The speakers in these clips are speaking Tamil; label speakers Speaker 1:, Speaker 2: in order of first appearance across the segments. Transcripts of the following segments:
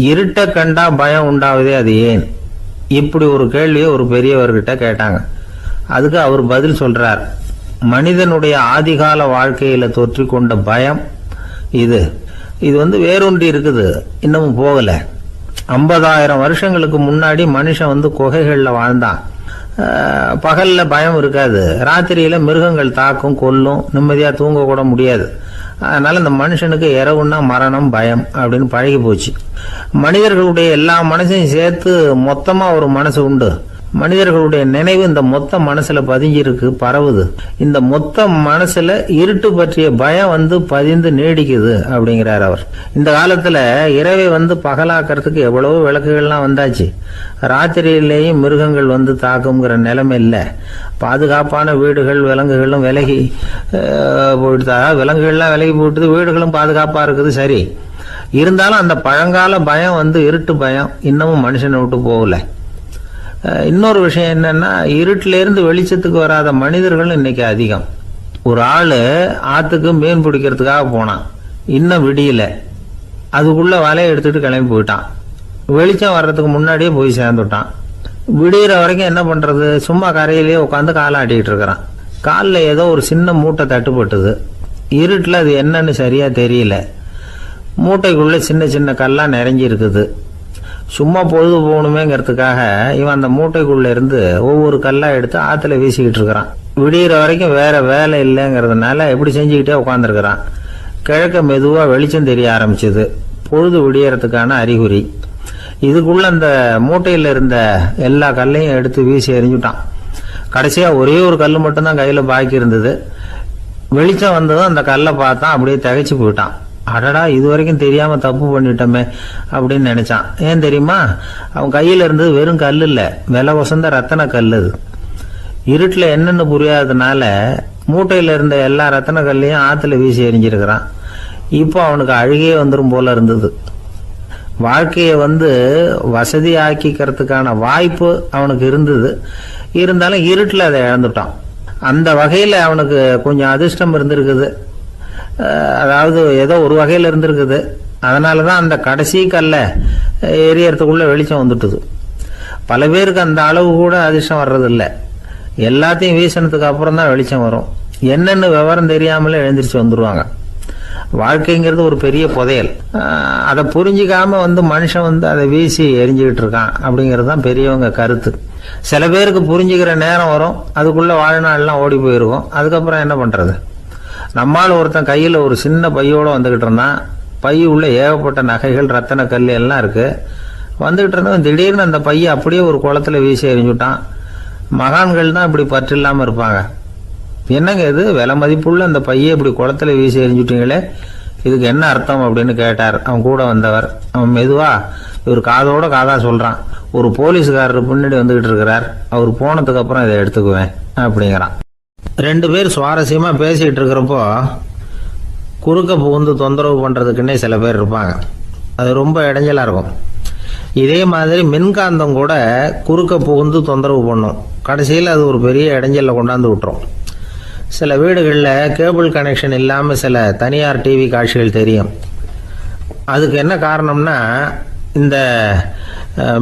Speaker 1: இருட்ட கண்டா பயம் உண்டாவதே அது ஏன்? இப்படி ஒரு கேள்வியை ஒரு பெரியவர்கிட்ட கேட்டாங்க. அதுக்கு அவர் பதில் சொல்றார். மனிதனுடைய ஆதிகால வாழ்க்கையில தொற்றிக்கொண்ட பயம் இது இது வேரூன்றி இருக்குது, இன்னமும் போகல. 50,000 வருஷங்களுக்கு முன்னாடி மனுஷன் குகைகள்ல வாழ்ந்தான். பகல்ல பயம் இருக்காது, ராத்திரியில மிருகங்கள் தாக்கும், கொல்லும், நிம்மதியா தூங்க கூட முடியாது. அதனால இந்த மனுஷனுக்கு இரவுன்னா மரணம், பயம் அப்படின்னு பழகி போச்சு. மனிதர்களுடைய எல்லா மனசையும் சேர்த்து மொத்தமா ஒரு மனசு உண்டு. மனிதர்களுடைய நினைவு இந்த மொத்த மனசுல பதிஞ்சிருக்கு, பரவுது. இந்த மொத்த மனசுல இருட்டு பற்றிய பயம் பதிந்து நீடிக்குது அப்படிங்கிறார் அவர். இந்த காலத்துல இரவை பகலாக்கிறதுக்கு எவ்வளவோ விளக்குகள்லாம் வந்தாச்சு. ராத்திரியிலேயும் மிருகங்கள் தாக்குங்கிற நிலைமை இல்லை. பாதுகாப்பான வீடுகள், விலங்குகளும் விலகி போயிட்டு, விலங்குகள்லாம் விலகி போயிட்டு, வீடுகளும் பாதுகாப்பா இருக்குது. சரி, இருந்தாலும் அந்த பழங்கால பயம் இருட்டு பயம் இன்னமும் மனுஷனை விட்டு போகல. இன்னொரு விஷயம் என்னன்னா, இருட்டில இருந்து வெளிச்சத்துக்கு வராத மனிதர்கள் இன்னைக்கு அதிகம். ஒரு ஆளு ஆத்துக்கு மீன் பிடிக்கிறதுக்காக போனான், இன்னும் விடியல. அதுக்குள்ள வலையை எடுத்துட்டு கிளம்பி போயிட்டான். வெளிச்சம் வர்றதுக்கு முன்னாடியே போய் சேர்ந்துட்டான். விடிகிற வரைக்கும் என்ன பண்றது? சும்மா கரையிலேயே உட்காந்து காலாட்டிட்டு இருக்கிறான். காலில் ஏதோ ஒரு சின்ன மூட்டை தட்டுப்பட்டுது. இருட்டில் அது என்னன்னு சரியா தெரியல. மூட்டைக்குள்ள சின்ன சின்ன கல்லா நிறைஞ்சி இருக்குது. சும்மா பொழுது போகணுமேங்கிறதுக்காக இவன் அந்த மூட்டைக்குள்ள இருந்து ஒவ்வொரு கல்லா எடுத்து ஆத்துல வீசிக்கிட்டு இருக்கிறான். விடிகிற வரைக்கும் வேற வேலை இல்லைங்கிறதுனால எப்படி செஞ்சுக்கிட்டே உட்காந்துருக்கிறான். கிழக்க மெதுவா வெளிச்சம் தெரிய ஆரம்பிச்சது. பொழுது விடியறதுக்கான அறிகுறி. இதுக்குள்ள அந்த மூட்டையில இருந்த எல்லா கல்லையும் எடுத்து வீசி எறிஞ்சுட்டான். கடைசியா ஒரே ஒரு கல் மட்டும்தான் கையில பாக்கி இருந்தது. வெளிச்சம் வந்ததும் அந்த கல்லை பார்த்தான், அப்படியே திகைச்சு போயிட்டான். அடடா, இது வரைக்கும் தெரியாம தப்பு பண்ணிட்டோமே அப்படின்னு நினைச்சான். ஏன் தெரியுமா? அவன் கையில இருந்தது வெறும் கல் இல்ல, விலை வசந்த ரத்தன கல். அது இருட்டுல என்னன்னு புரியாததுனால மூட்டையில இருந்த எல்லா ரத்தன கல்லையும் ஆத்துல வீசி எறிஞ்சிருக்கிறான். இப்போ அவனுக்கு அழுகையே வந்துடும் போல இருந்தது. வாழ்க்கையை வசதி ஆக்கிக்கிறதுக்கான வாய்ப்பு அவனுக்கு இருந்தது. இருந்தாலும் இருட்டுல அதை இழந்துட்டான். அந்த வகையில அவனுக்கு கொஞ்சம் அதிர்ஷ்டம் இருந்திருக்குது. அதாவது ஏதோ ஒரு வகையில் இருந்திருக்குது. அதனாலதான் அந்த கடைசி கல்ல எரியறதுக்குள்ள வெளிச்சம் வந்துட்டுது. பல பேருக்கு அந்த அளவு கூட அதிர்ஷ்டம் வர்றதில்லை. எல்லாத்தையும் வீசினதுக்கு அப்புறம் தான் வெளிச்சம் வரும். என்னென்னு விவரம் தெரியாமலே எழுந்திரிச்சு வந்துருவாங்க. வாழ்க்கைங்கிறது ஒரு பெரிய புதையல். அதை புரிஞ்சிக்காம மனுஷன் அதை வீசி எரிஞ்சுக்கிட்டு இருக்கான் அப்படிங்கிறது தான் பெரியவங்க கருத்து. சில பேருக்கு புரிஞ்சுக்கிற நேரம் வரும், அதுக்குள்ள வாழ்நாள்லாம் ஓடி போயிருக்கும். அதுக்கப்புறம் என்ன பண்றது? நம்மால் ஒருத்தன் கையில் ஒரு சின்ன பையோட வந்துகிட்டு இருந்தான். பை உள்ள ஏகப்பட்ட நகைகள், ரத்தன கல் எல்லாம் இருக்கு. வந்துகிட்டு இருந்தவன் திடீர்னு அந்த பையை அப்படியே ஒரு குளத்துல வீசி எறிஞ்சுட்டான். மகான்கள் தான் இப்படி பற்று இல்லாம இருப்பாங்க. என்னங்க இது, விலை மதிப்புள்ள அந்த பையை இப்படி குளத்துல வீசி எறிஞ்சுட்டீங்களே, இதுக்கு என்ன அர்த்தம் அப்படின்னு கேட்டார் அவன் கூட வந்தவர். அவன் மெதுவா இவர் காதோட காதா சொல்றான். ஒரு போலீஸ்காரர் பின்னாடி வந்துகிட்டு இருக்கிறார், அவர் போனதுக்கு அப்புறம் இதை எடுத்துக்குவேன் அப்படிங்கிறான். 2 பேர் சுவாரஸ்யமா பேசிட்டு இருக்கிறப்போ குறுக்க புகுந்து தொந்தரவு பண்றதுக்குன்னே சில பேர் இருப்பாங்க. அது ரொம்ப இடைஞ்சலா இருக்கும். இதே மாதிரி மின்காந்தம் கூட குறுக்க புகுந்து தொந்தரவு பண்ணும். கடைசியில் அது ஒரு பெரிய இடைஞ்சல கொண்டாந்து விட்டுரும். சில வீடுகளில் கேபிள் கனெக்ஷன் இல்லாமல் சில தனியார் டிவி காட்சிகள் தெரியும். அதுக்கு என்ன காரணம்னா இந்த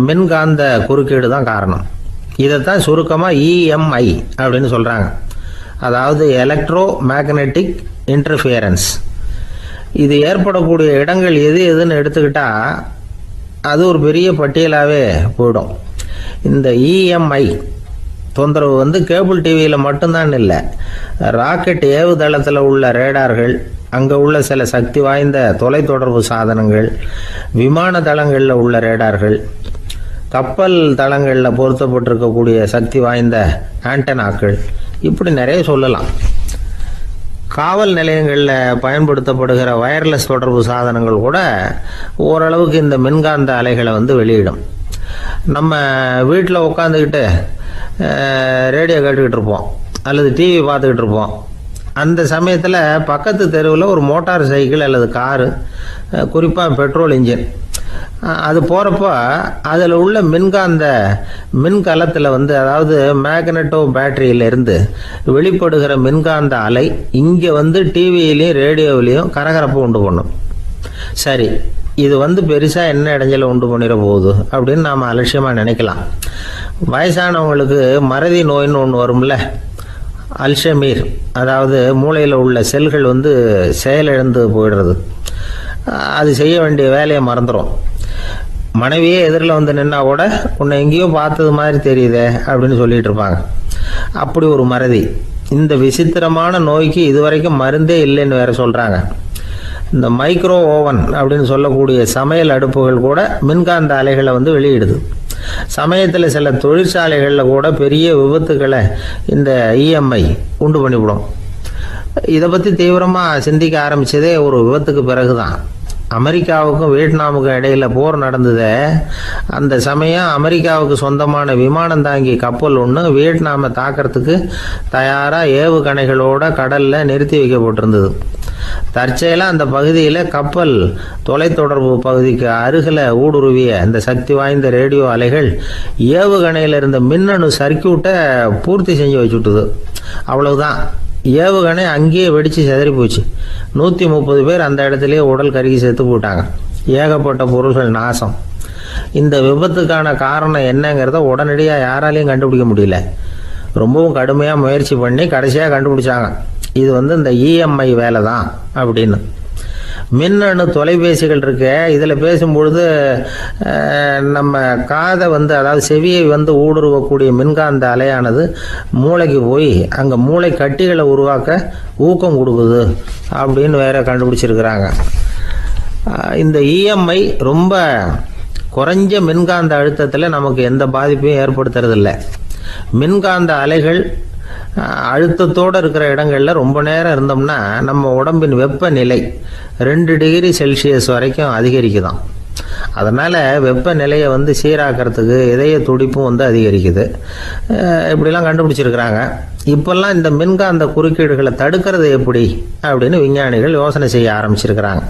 Speaker 1: மின்காந்த குறுக்கீடு தான் காரணம். இதைத்தான் சுருக்கமாக EMI அப்படின்னு சொல்கிறாங்க. அதாவது எலக்ட்ரோ மேக்னெட்டிக் இன்டர்ஃபியரன்ஸ். இது ஏற்படக்கூடிய இடங்கள் எது எதுன்னு எடுத்துக்கிட்டா அது ஒரு பெரிய பட்டியலாகவே போயிடும். இந்த EMI தொந்தரவு கேபிள் டிவியில் மட்டும்தான் இல்லை, ராக்கெட் ஏவுதளத்தில் உள்ள ரேடார்கள், அங்கே உள்ள சில சக்தி வாய்ந்த தொலைத்தொடர்பு சாதனங்கள், விமான தளங்களில் உள்ள ரேடார்கள், கப்பல் தளங்களில் பொருத்தப்பட்டிருக்கக்கூடிய சக்தி வாய்ந்த ஆண்டனாக்கள், இப்படி நிறைய சொல்லலாம். காவல் நிலையங்களில் பயன்படுத்தப்படுகிற வயர்லெஸ் தொடர்பு சாதனங்கள் கூட ஓரளவுக்கு இந்த மின்காந்த அலைகளை வெளியிடும். நம்ம வீட்டில் உட்காந்துக்கிட்டு ரேடியோ கேட்டுக்கிட்டு இருப்போம் அல்லது டிவி பார்த்துக்கிட்டு இருப்போம். அந்த சமயத்தில் பக்கத்து தெருவில் ஒரு மோட்டார் சைக்கிள் அல்லது காரு, குறிப்பாக பெட்ரோல் இன்ஜின், அது போகிறப்போ அதில் உள்ள மின்கலத்தில் அதாவது மேக்னட்டோ பேட்டரியிலிருந்து வெளிப்படுகிற மின்காந்த அலை இங்கே டிவியிலையும் ரேடியோவிலையும் கரகரப்பை உண்டு பண்ணும். சரி, இது வந்து பெருசாக என்ன இடைஞ்சலை உண்டு பண்ணிட போகுது அப்படின்னு நாம் அலட்சியமாக நினைக்கலாம். வயசானவங்களுக்கு மறதி நோயின்னு ஒன்று வரும்ல, அல்ஷமீர், அதாவது மூளையில் உள்ள செல்கள் வந்து செயலிழந்து போயிடுறது. அது செய்ய வேண்டிய வேலையை மறந்துடும். மனைவியே எதிரில் வந்து நின்னா கூட உன்னை எங்கேயோ பார்த்தது மாதிரி தெரியுதே அப்படின்னு சொல்லிட்டு இருப்பாங்க. அப்படி ஒரு மறதி. இந்த விசித்திரமான நோய்க்கு இதுவரைக்கும் மருந்தே இல்லைன்னு வேற சொல்கிறாங்க. இந்த மைக்ரோ ஓவன் அப்படின்னு சொல்லக்கூடிய சமையல் அடுப்புகள் கூட மின்காந்த அலைகளை வந்து வெளியிடுது. சமயத்தில் சில தொழிற்சாலைகளில் கூட பெரிய விபத்துக்களை இந்த இஎம்ஐ உண்டு பண்ணிவிடும். இதை பற்றி தீவிரமாக சிந்திக்க ஆரம்பித்ததே ஒரு விபத்துக்கு பிறகு தான். அமெரிக்காவுக்கும் வியட்நாமுக்கும் இடையில போர் நடந்தது. அந்த சமயம் அமெரிக்காவுக்கு சொந்தமான விமானம் தாங்கி கப்பல் ஒன்று வியட்நாமை தாக்கிறதுக்கு தயாராக ஏவுகணைகளோட கடலில் நிறுத்தி வைக்கப்பட்டிருந்தது. தற்செயலாக அந்த பகுதியில் கப்பல் தொலைத்தொடர்பு பகுதிக்கு அருகில் ஊடுருவிய இந்த சக்தி வாய்ந்த ரேடியோ அலைகள் ஏவுகணையில் இருந்த மின்னணு சர்க்கியூட்டை பூர்த்தி செஞ்சு வச்சுட்டுது. அவ்வளவுதான், ஏவுகணை அங்கேயே வெடித்து சிதறி போச்சு. 130 பேர் அந்த இடத்துலயே உடல் கருகி செத்து போட்டாங்க. ஏகப்பட்ட பொருள்கள் நாசம். இந்த விபத்துக்கான காரணம் என்னங்கிறத உடனடியாக யாராலையும் கண்டுபிடிக்க முடியல. ரொம்பவும் கடுமையாக முயற்சி பண்ணி கடைசியாக கண்டுபிடிச்சாங்க, இது வந்து இந்த இஎம்ஐ வேலை தான் அப்படின்னு. மின்னணு தொலைபேசிகள் இருக்கு. இதில் பேசும்பொழுது நம்ம காதை வந்து, அதாவது செவியை வந்து ஊடுருவக்கூடிய மின்காந்த அலையானது மூளைக்கு போய் அங்கே மூளை கட்டிகளை உருவாக்க ஊக்கம் கொடுக்குது அப்படின்னு வேற கண்டுபிடிச்சிருக்கிறாங்க. இந்த இஎம்ஐ ரொம்ப குறைஞ்ச மின்காந்த அழுத்தத்தில் நமக்கு எந்த பாதிப்பையும் ஏற்படுத்துறதில்லை. மின்காந்த அலைகள் அழுத்தத்தோடு இருக்கிற இடங்களில் ரொம்ப நேரம் இருந்தோம்னா நம்ம உடம்பின் வெப்பநிலை 2 டிகிரி செல்சியஸ் வரைக்கும் அதிகரிக்குதாம். அதனால் வெப்பநிலையை வந்து சீராக்கிறதுக்கு இதய துடிப்பும் வந்து அதிகரிக்குது. இப்படிலாம் கண்டுபிடிச்சிருக்கிறாங்க. இப்போல்லாம் இந்த மின்காந்த குறுக்கீடுகளை தடுக்கிறது எப்படி அப்படின்னு விஞ்ஞானிகள் யோசனை செய்ய ஆரம்பிச்சிருக்கிறாங்க.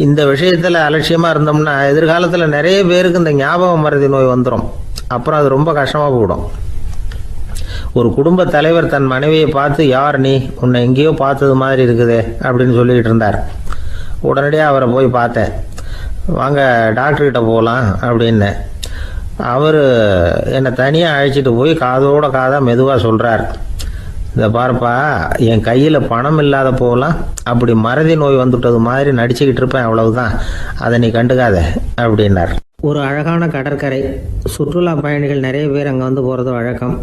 Speaker 1: இந்த விஷயத்தில் அலட்சியமாக இருந்தோம்னா எதிர்காலத்தில் நிறைய பேருக்கு இந்த ஞாபக மறதி நோய் வந்துடும். அப்புறம் அது ரொம்ப கஷ்டமாக போயிடும். ஒரு குடும்ப தலைவர் தன் மனைவியை பார்த்து, யார் நீ, உன்னை எங்கேயோ பார்த்தது மாதிரி இருக்குதே அப்படின்னு சொல்லிக்கிட்டு இருந்தார். உடனடியாக அவரை போய் பார்த்தேன். வாங்க டாக்டர்கிட்ட போகலாம் அப்படின்னு. அவர் என்னை தனியாக அழைச்சிட்டு போய் காதோட காதாக மெதுவாக சொல்கிறார், இதை பாருப்பா, என் கையில் பணம் இல்லாத போகலாம் அப்படி மறதி நோய் வந்துட்டது மாதிரி நடிச்சுக்கிட்டு இருப்பேன், அவ்வளவுதான், அதை நீ கண்டுக்காத அப்படின்னார். ஒரு அழகான கடற்கரை. சுற்றுலா பயணிகள் நிறைய பேர் அங்கே வந்து போகிறது வழக்கம்.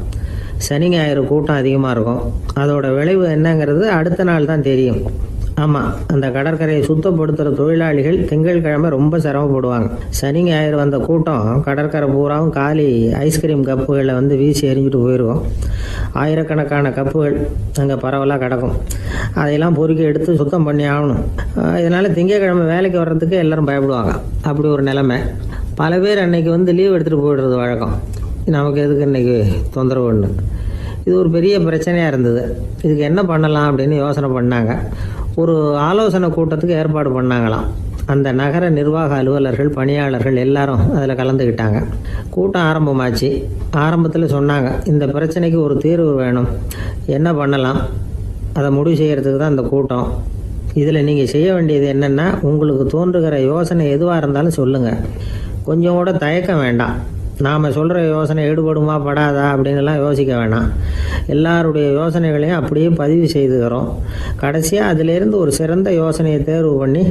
Speaker 1: சனி ஞாயிறு கூட்டம் அதிகமாக இருக்கும். அதோட விளைவு என்னங்கிறது அடுத்த நாள் தான் தெரியும். ஆமாம், அந்த கடற்கரையை சுத்தப்படுத்துகிற தொழிலாளிகள் திங்கட்கிழமை ரொம்ப சிரமப்படுவாங்க. சனி ஞாயிறு வந்த கூட்டம் கடற்கரை பூராவும் காலி ஐஸ்கிரீம் கப்புகளை வந்து வீசி எறிஞ்சிட்டு போயிடுவோம். ஆயிரக்கணக்கான கப்புகள் அங்கே பரவலாக கிடக்கும். அதையெல்லாம் பொறுக்கி எடுத்து சுத்தம் பண்ணி ஆகணும். இதனால் திங்கட்கிழமை வேலைக்கு வர்றதுக்கு எல்லோரும் பயப்படுவாங்க. அப்படி ஒரு நிலைமை. பல பேர் அன்னைக்கு வந்து லீவ் எடுத்துகிட்டு போயிடுறது வழக்கம். நமக்கு எதுக்கு இன்றைக்கி தொந்தரவுன்னு. இது ஒரு பெரிய பிரச்சனையாக இருந்தது. இதுக்கு என்ன பண்ணலாம் அப்படின்னு யோசனை பண்ணாங்க. ஒரு ஆலோசனை கூட்டத்துக்கு ஏற்பாடு பண்ணாங்களாம். அந்த நகர நிர்வாக அலுவலர்கள், பணியாளர்கள் எல்லாரும் அதில் கலந்துக்கிட்டாங்க. கூட்டம் ஆரம்பமாச்சு. ஆரம்பத்தில் சொன்னாங்க, இந்த பிரச்சனைக்கு ஒரு தீர்வு வேணும், என்ன பண்ணலாம், அதை முடிவு செய்கிறதுக்கு தான் இந்த கூட்டம். இதில் நீங்கள் செய்ய வேண்டியது என்னென்னா, உங்களுக்கு தோன்றுகிற யோசனை எதுவாக இருந்தாலும் சொல்லுங்கள். கொஞ்சம் கூட தயக்கம் வேண்டாம். நாம் சொல்கிற யோசனை ஈடுபடுமா படாதா அப்படின்லாம் யோசிக்க வேணாம். எல்லாருடைய யோசனைகளையும் அப்படியே பதிவு செய்துக்கிறோம். கடைசியாக அதிலேருந்து ஒரு சிறந்த யோசனையை தேர்வு பண்ணி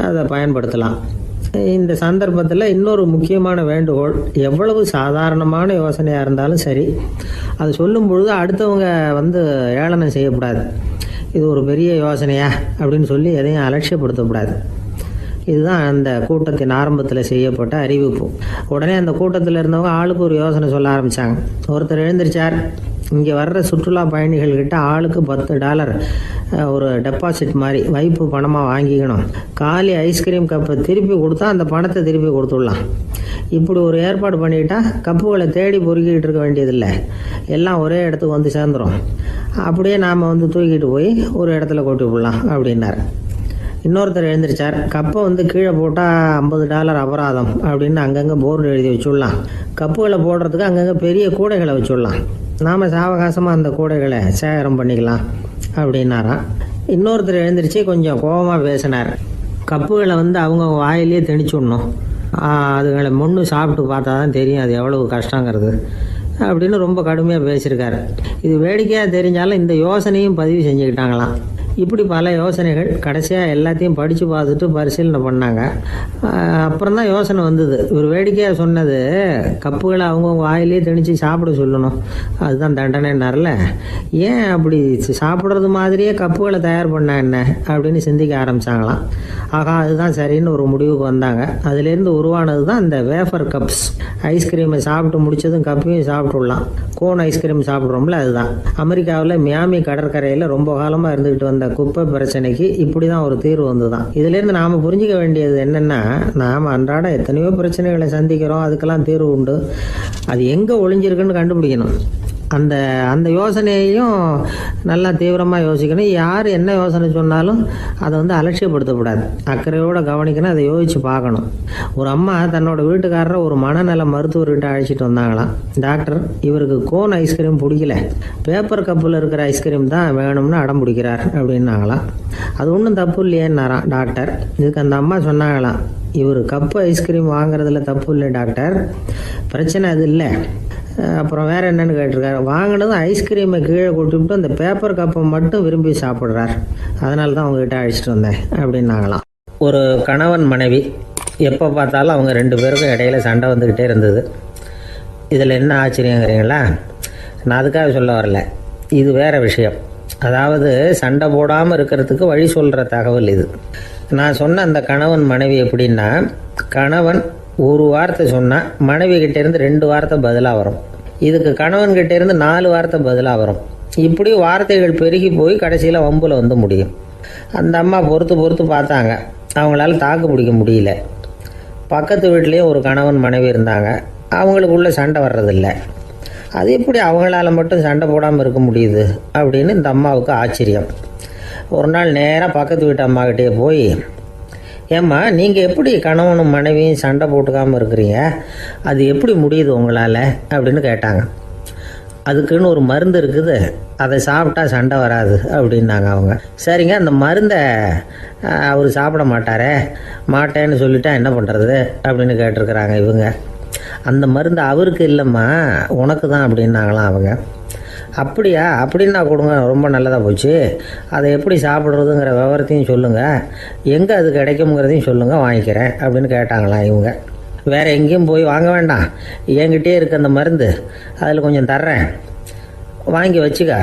Speaker 1: அதை பயன்படுத்தலாம். இந்த சந்தர்ப்பத்தில் இன்னொரு முக்கியமான வேண்டுகோள், எவ்வளவு சாதாரணமான யோசனையாக இருந்தாலும் சரி, அது சொல்லும் பொழுது அடுத்தவங்க வந்து ஏளனம் செய்யக்கூடாது. இது ஒரு பெரிய யோசனையா அப்படின்னு சொல்லி எதையும் அலட்சியப்படுத்தக்கூடாது. இதுதான் அந்த கூட்டத்தின் ஆரம்பத்தில் செய்யப்பட்ட அறிவிப்பு. உடனே அந்த கூட்டத்தில் இருந்தவங்க ஆளுக்கு ஒரு யோசனை சொல்ல ஆரம்பித்தாங்க. ஒருத்தர் எழுந்திருச்சார், இங்கே வர்ற சுற்றுலா பயணிகள்கிட்ட ஆளுக்கு $10 ஒரு டெபாசிட் மாதிரி வைப்பு பணமாக வாங்கிக்கணும். காலி ஐஸ்கிரீம் கப்பை திருப்பி கொடுத்தா அந்த பணத்தை திருப்பி கொடுத்துடலாம். இப்படி ஒரு ஏற்பாடு பண்ணிக்கிட்டா கப்புகளை தேடி பொறுக்கிட்டு இருக்க வேண்டியதில்லை, எல்லாம் ஒரே இடத்துக்கு வந்து சேர்ந்துடும். அப்படியே நாம் வந்து தூக்கிட்டு போய் ஒரு இடத்துல கொட்டி விடலாம் அப்படின்னார். இன்னொருத்தர் எழுந்திரிச்சார், கப்பை வந்து கீழே போட்டால் $50 அபராதம் அப்படின்னு அங்கங்கே போர்டு எழுதி வச்சுடலாம். கப்புகளை போடுறதுக்கு அங்கங்கே பெரிய கூடைகளை வச்சுடலாம். நாம் சாவகாசமாக அந்த கூடைகளை சேகரம் பண்ணிக்கலாம் அப்படின்னாராம். இன்னொருத்தர் எழுந்திரிச்சு கொஞ்சம் கோபமாக பேசினார்,
Speaker 2: கப்புகளை வந்து அவங்க வாயிலே திணிச்சுடணும். அதுகளை முன்னு சாப்பிட்டு பார்த்தா தான் தெரியும் அது எவ்வளவு கஷ்டங்கிறது அப்படின்னு ரொம்ப கடுமையாக பேசியிருக்காரு. இது வேடிக்கையாக தெரிஞ்சாலும் இந்த யோசனையும் பதிவு செஞ்சுக்கிட்டாங்களாம். இப்படி பல யோசனைகள். கடைசியாக எல்லாத்தையும் படித்து பார்த்துட்டு பரிசீலனை பண்ணாங்க. அப்புறம் தான் யோசனை வந்தது. இவர் வேடிக்கையாக சொன்னது கப்புகளை அவங்கவுங்க வாயிலே திணிச்சு சாப்பிட சொல்லணும், அதுதான் தண்டனைன்னார்ல. ஏன் அப்படி சாப்பிட்றது மாதிரியே கப்புகளை தயார் பண்ண என்ன அப்படின்னு சிந்திக்க ஆரம்பித்தாங்களாம். ஆகா, அதுதான் சரின்னு ஒரு முடிவுக்கு வந்தாங்க. அதுலேருந்து உருவானது தான் இந்த வேஃபர் கப்ஸ். ஐஸ்கிரீமை சாப்பிட்டு முடிச்சதும் கப்பையும் சாப்பிட்டுடலாம். கோன் ஐஸ்கிரீம் சாப்பிட்றோம்ல, அதுதான். அமெரிக்காவில் மியாமி கடற்கரையில் ரொம்ப காலமாக இருந்துக்கிட்டு வந்த குப்பை பிரச்சனைக்கு இப்படி தான் ஒரு தீர்வு வந்து தான். இதுலேருந்து நாம் புரிஞ்சிக்க வேண்டியது என்னென்னா, நாம் அன்றாட எத்தனையோ பிரச்சனைகளை சந்திக்கிறோம், அதுக்கெல்லாம் தீர்வு உண்டு. அது எங்கே ஒளிஞ்சிருக்குன்னு கண்டுபிடிக்கணும். அந்த அந்த யோசனையையும் நல்லா தீவிரமாக யோசிக்கணும். யார் என்ன யோசனை சொன்னாலும் அதை வந்து அலட்சியப்படுத்தக்கூடாது. அக்கறையோடு கவனிக்கணும், அதை யோசித்து பார்க்கணும். ஒரு அம்மா தன்னோட வீட்டுக்காரரை ஒரு மனநல மருத்துவர்கிட்ட அழைச்சிட்டு வந்தாங்களாம். டாக்டர், இவருக்கு கோன் ஐஸ்கிரீம் பிடிக்கல, பேப்பர் கப்பில் இருக்கிற ஐஸ்கிரீம் தான் வேணும்னு அடம் பிடிக்கிறார் அப்படின்னாங்களாம். அது ஒன்றும் தப்பு இல்லையேன்னாராம் டாக்டர். இதுக்கு அந்த அம்மா சொன்னாங்களாம், இவர் கப்பு ஐஸ்கிரீம் வாங்குறதுல தப்பு இல்லை டாக்டர், பிரச்சனை அது இல்லை. அப்புறம் வேறு என்னென்னு கேட்டிருக்காரு. வாங்கினதும் ஐஸ்கிரீமை கீழே கொட்டிவிட்டு அந்த பேப்பர் கப்பை மட்டும் விரும்பி சாப்பிட்றார், அதனால தான் அவங்ககிட்ட அழைச்சிட்டு வந்தேன் அப்படின்னாங்களாம். ஒரு கணவன் மனைவி எப்போ பார்த்தாலும் அவங்க 2 பேருக்கும் இடையில சண்டை வந்துக்கிட்டே இருந்தது. இதில் என்ன ஆச்சரியங்கிறீங்களா? நான் அதுக்காக சொல்ல வரல, இது வேறு விஷயம். அதாவது சண்டை போடாமல் இருக்கிறதுக்கு வழி சொல்கிற தகவல் இது. நான் சொன்ன அந்த கணவன் மனைவி எப்படின்னா, கணவன் ஒரு வார்த்தை சொன்னால் மனைவி கிட்டேருந்து 2 வார்த்தை பதிலாக வரும். இதுக்கு கணவன்கிட்டேருந்து 4 வார்த்தை பதிலாக வரும். இப்படி வார்த்தைகள் பெருகி போய் கடைசியில் வம்பில் வந்து முடியும். அந்த அம்மா பொறுத்து பார்த்தாங்க, அவங்களால தாக்கு பிடிக்க முடியல. பக்கத்து வீட்லேயும் ஒரு கணவன் மனைவி இருந்தாங்க, அவங்களுக்குள்ள சண்டை வர்றதில்லை. அது எப்படி அவங்களால மட்டும் சண்டை போடாமல் இருக்க முடியுது அப்படின்னு இந்த அம்மாவுக்கு ஆச்சரியம். ஒரு நாள் நேராக பக்கத்து வீட்டு அம்மாக்கிட்டே போய், ஏம்மா, நீங்கள் எப்படி கணவனும் மனைவியும் சண்டை போட்டுக்காமல் இருக்கிறீங்க, அது எப்படி முடியுது உங்களால் அப்படின்னு கேட்டாங்க. அதுக்குன்னு ஒரு மருந்து இருக்குது, அதை சாப்பிட்டா சண்டை வராது அப்படின்னாங்க அவங்க. சரிங்க, அந்த மருந்தை அவர் சாப்பிட மாட்டேன்னு சொல்லிட்டா என்ன பண்ணுறது அப்படின்னு கேட்டிருக்கிறாங்க இவங்க. அந்த மருந்து அவருக்கு இல்லைம்மா, உனக்கு தான் அப்படின்னாங்களாம் அவங்க. அப்படியா, அப்படின்னா கொடுங்க, ரொம்ப நல்லதாக போச்சு. அதை எப்படி சாப்பிட்றதுங்கிற விவரத்தையும் சொல்லுங்கள், எங்கே அது கிடைக்குங்கிறதையும் சொல்லுங்கள், வாங்கிக்கிறேன் அப்படின்னு கேட்டாங்களாம் இவங்க. வேறு எங்கேயும் போய் வாங்க வேண்டாம், என்கிட்டே இருக்க அந்த மருந்து அதில் கொஞ்சம் தர்றேன், வாங்கி வச்சுக்க.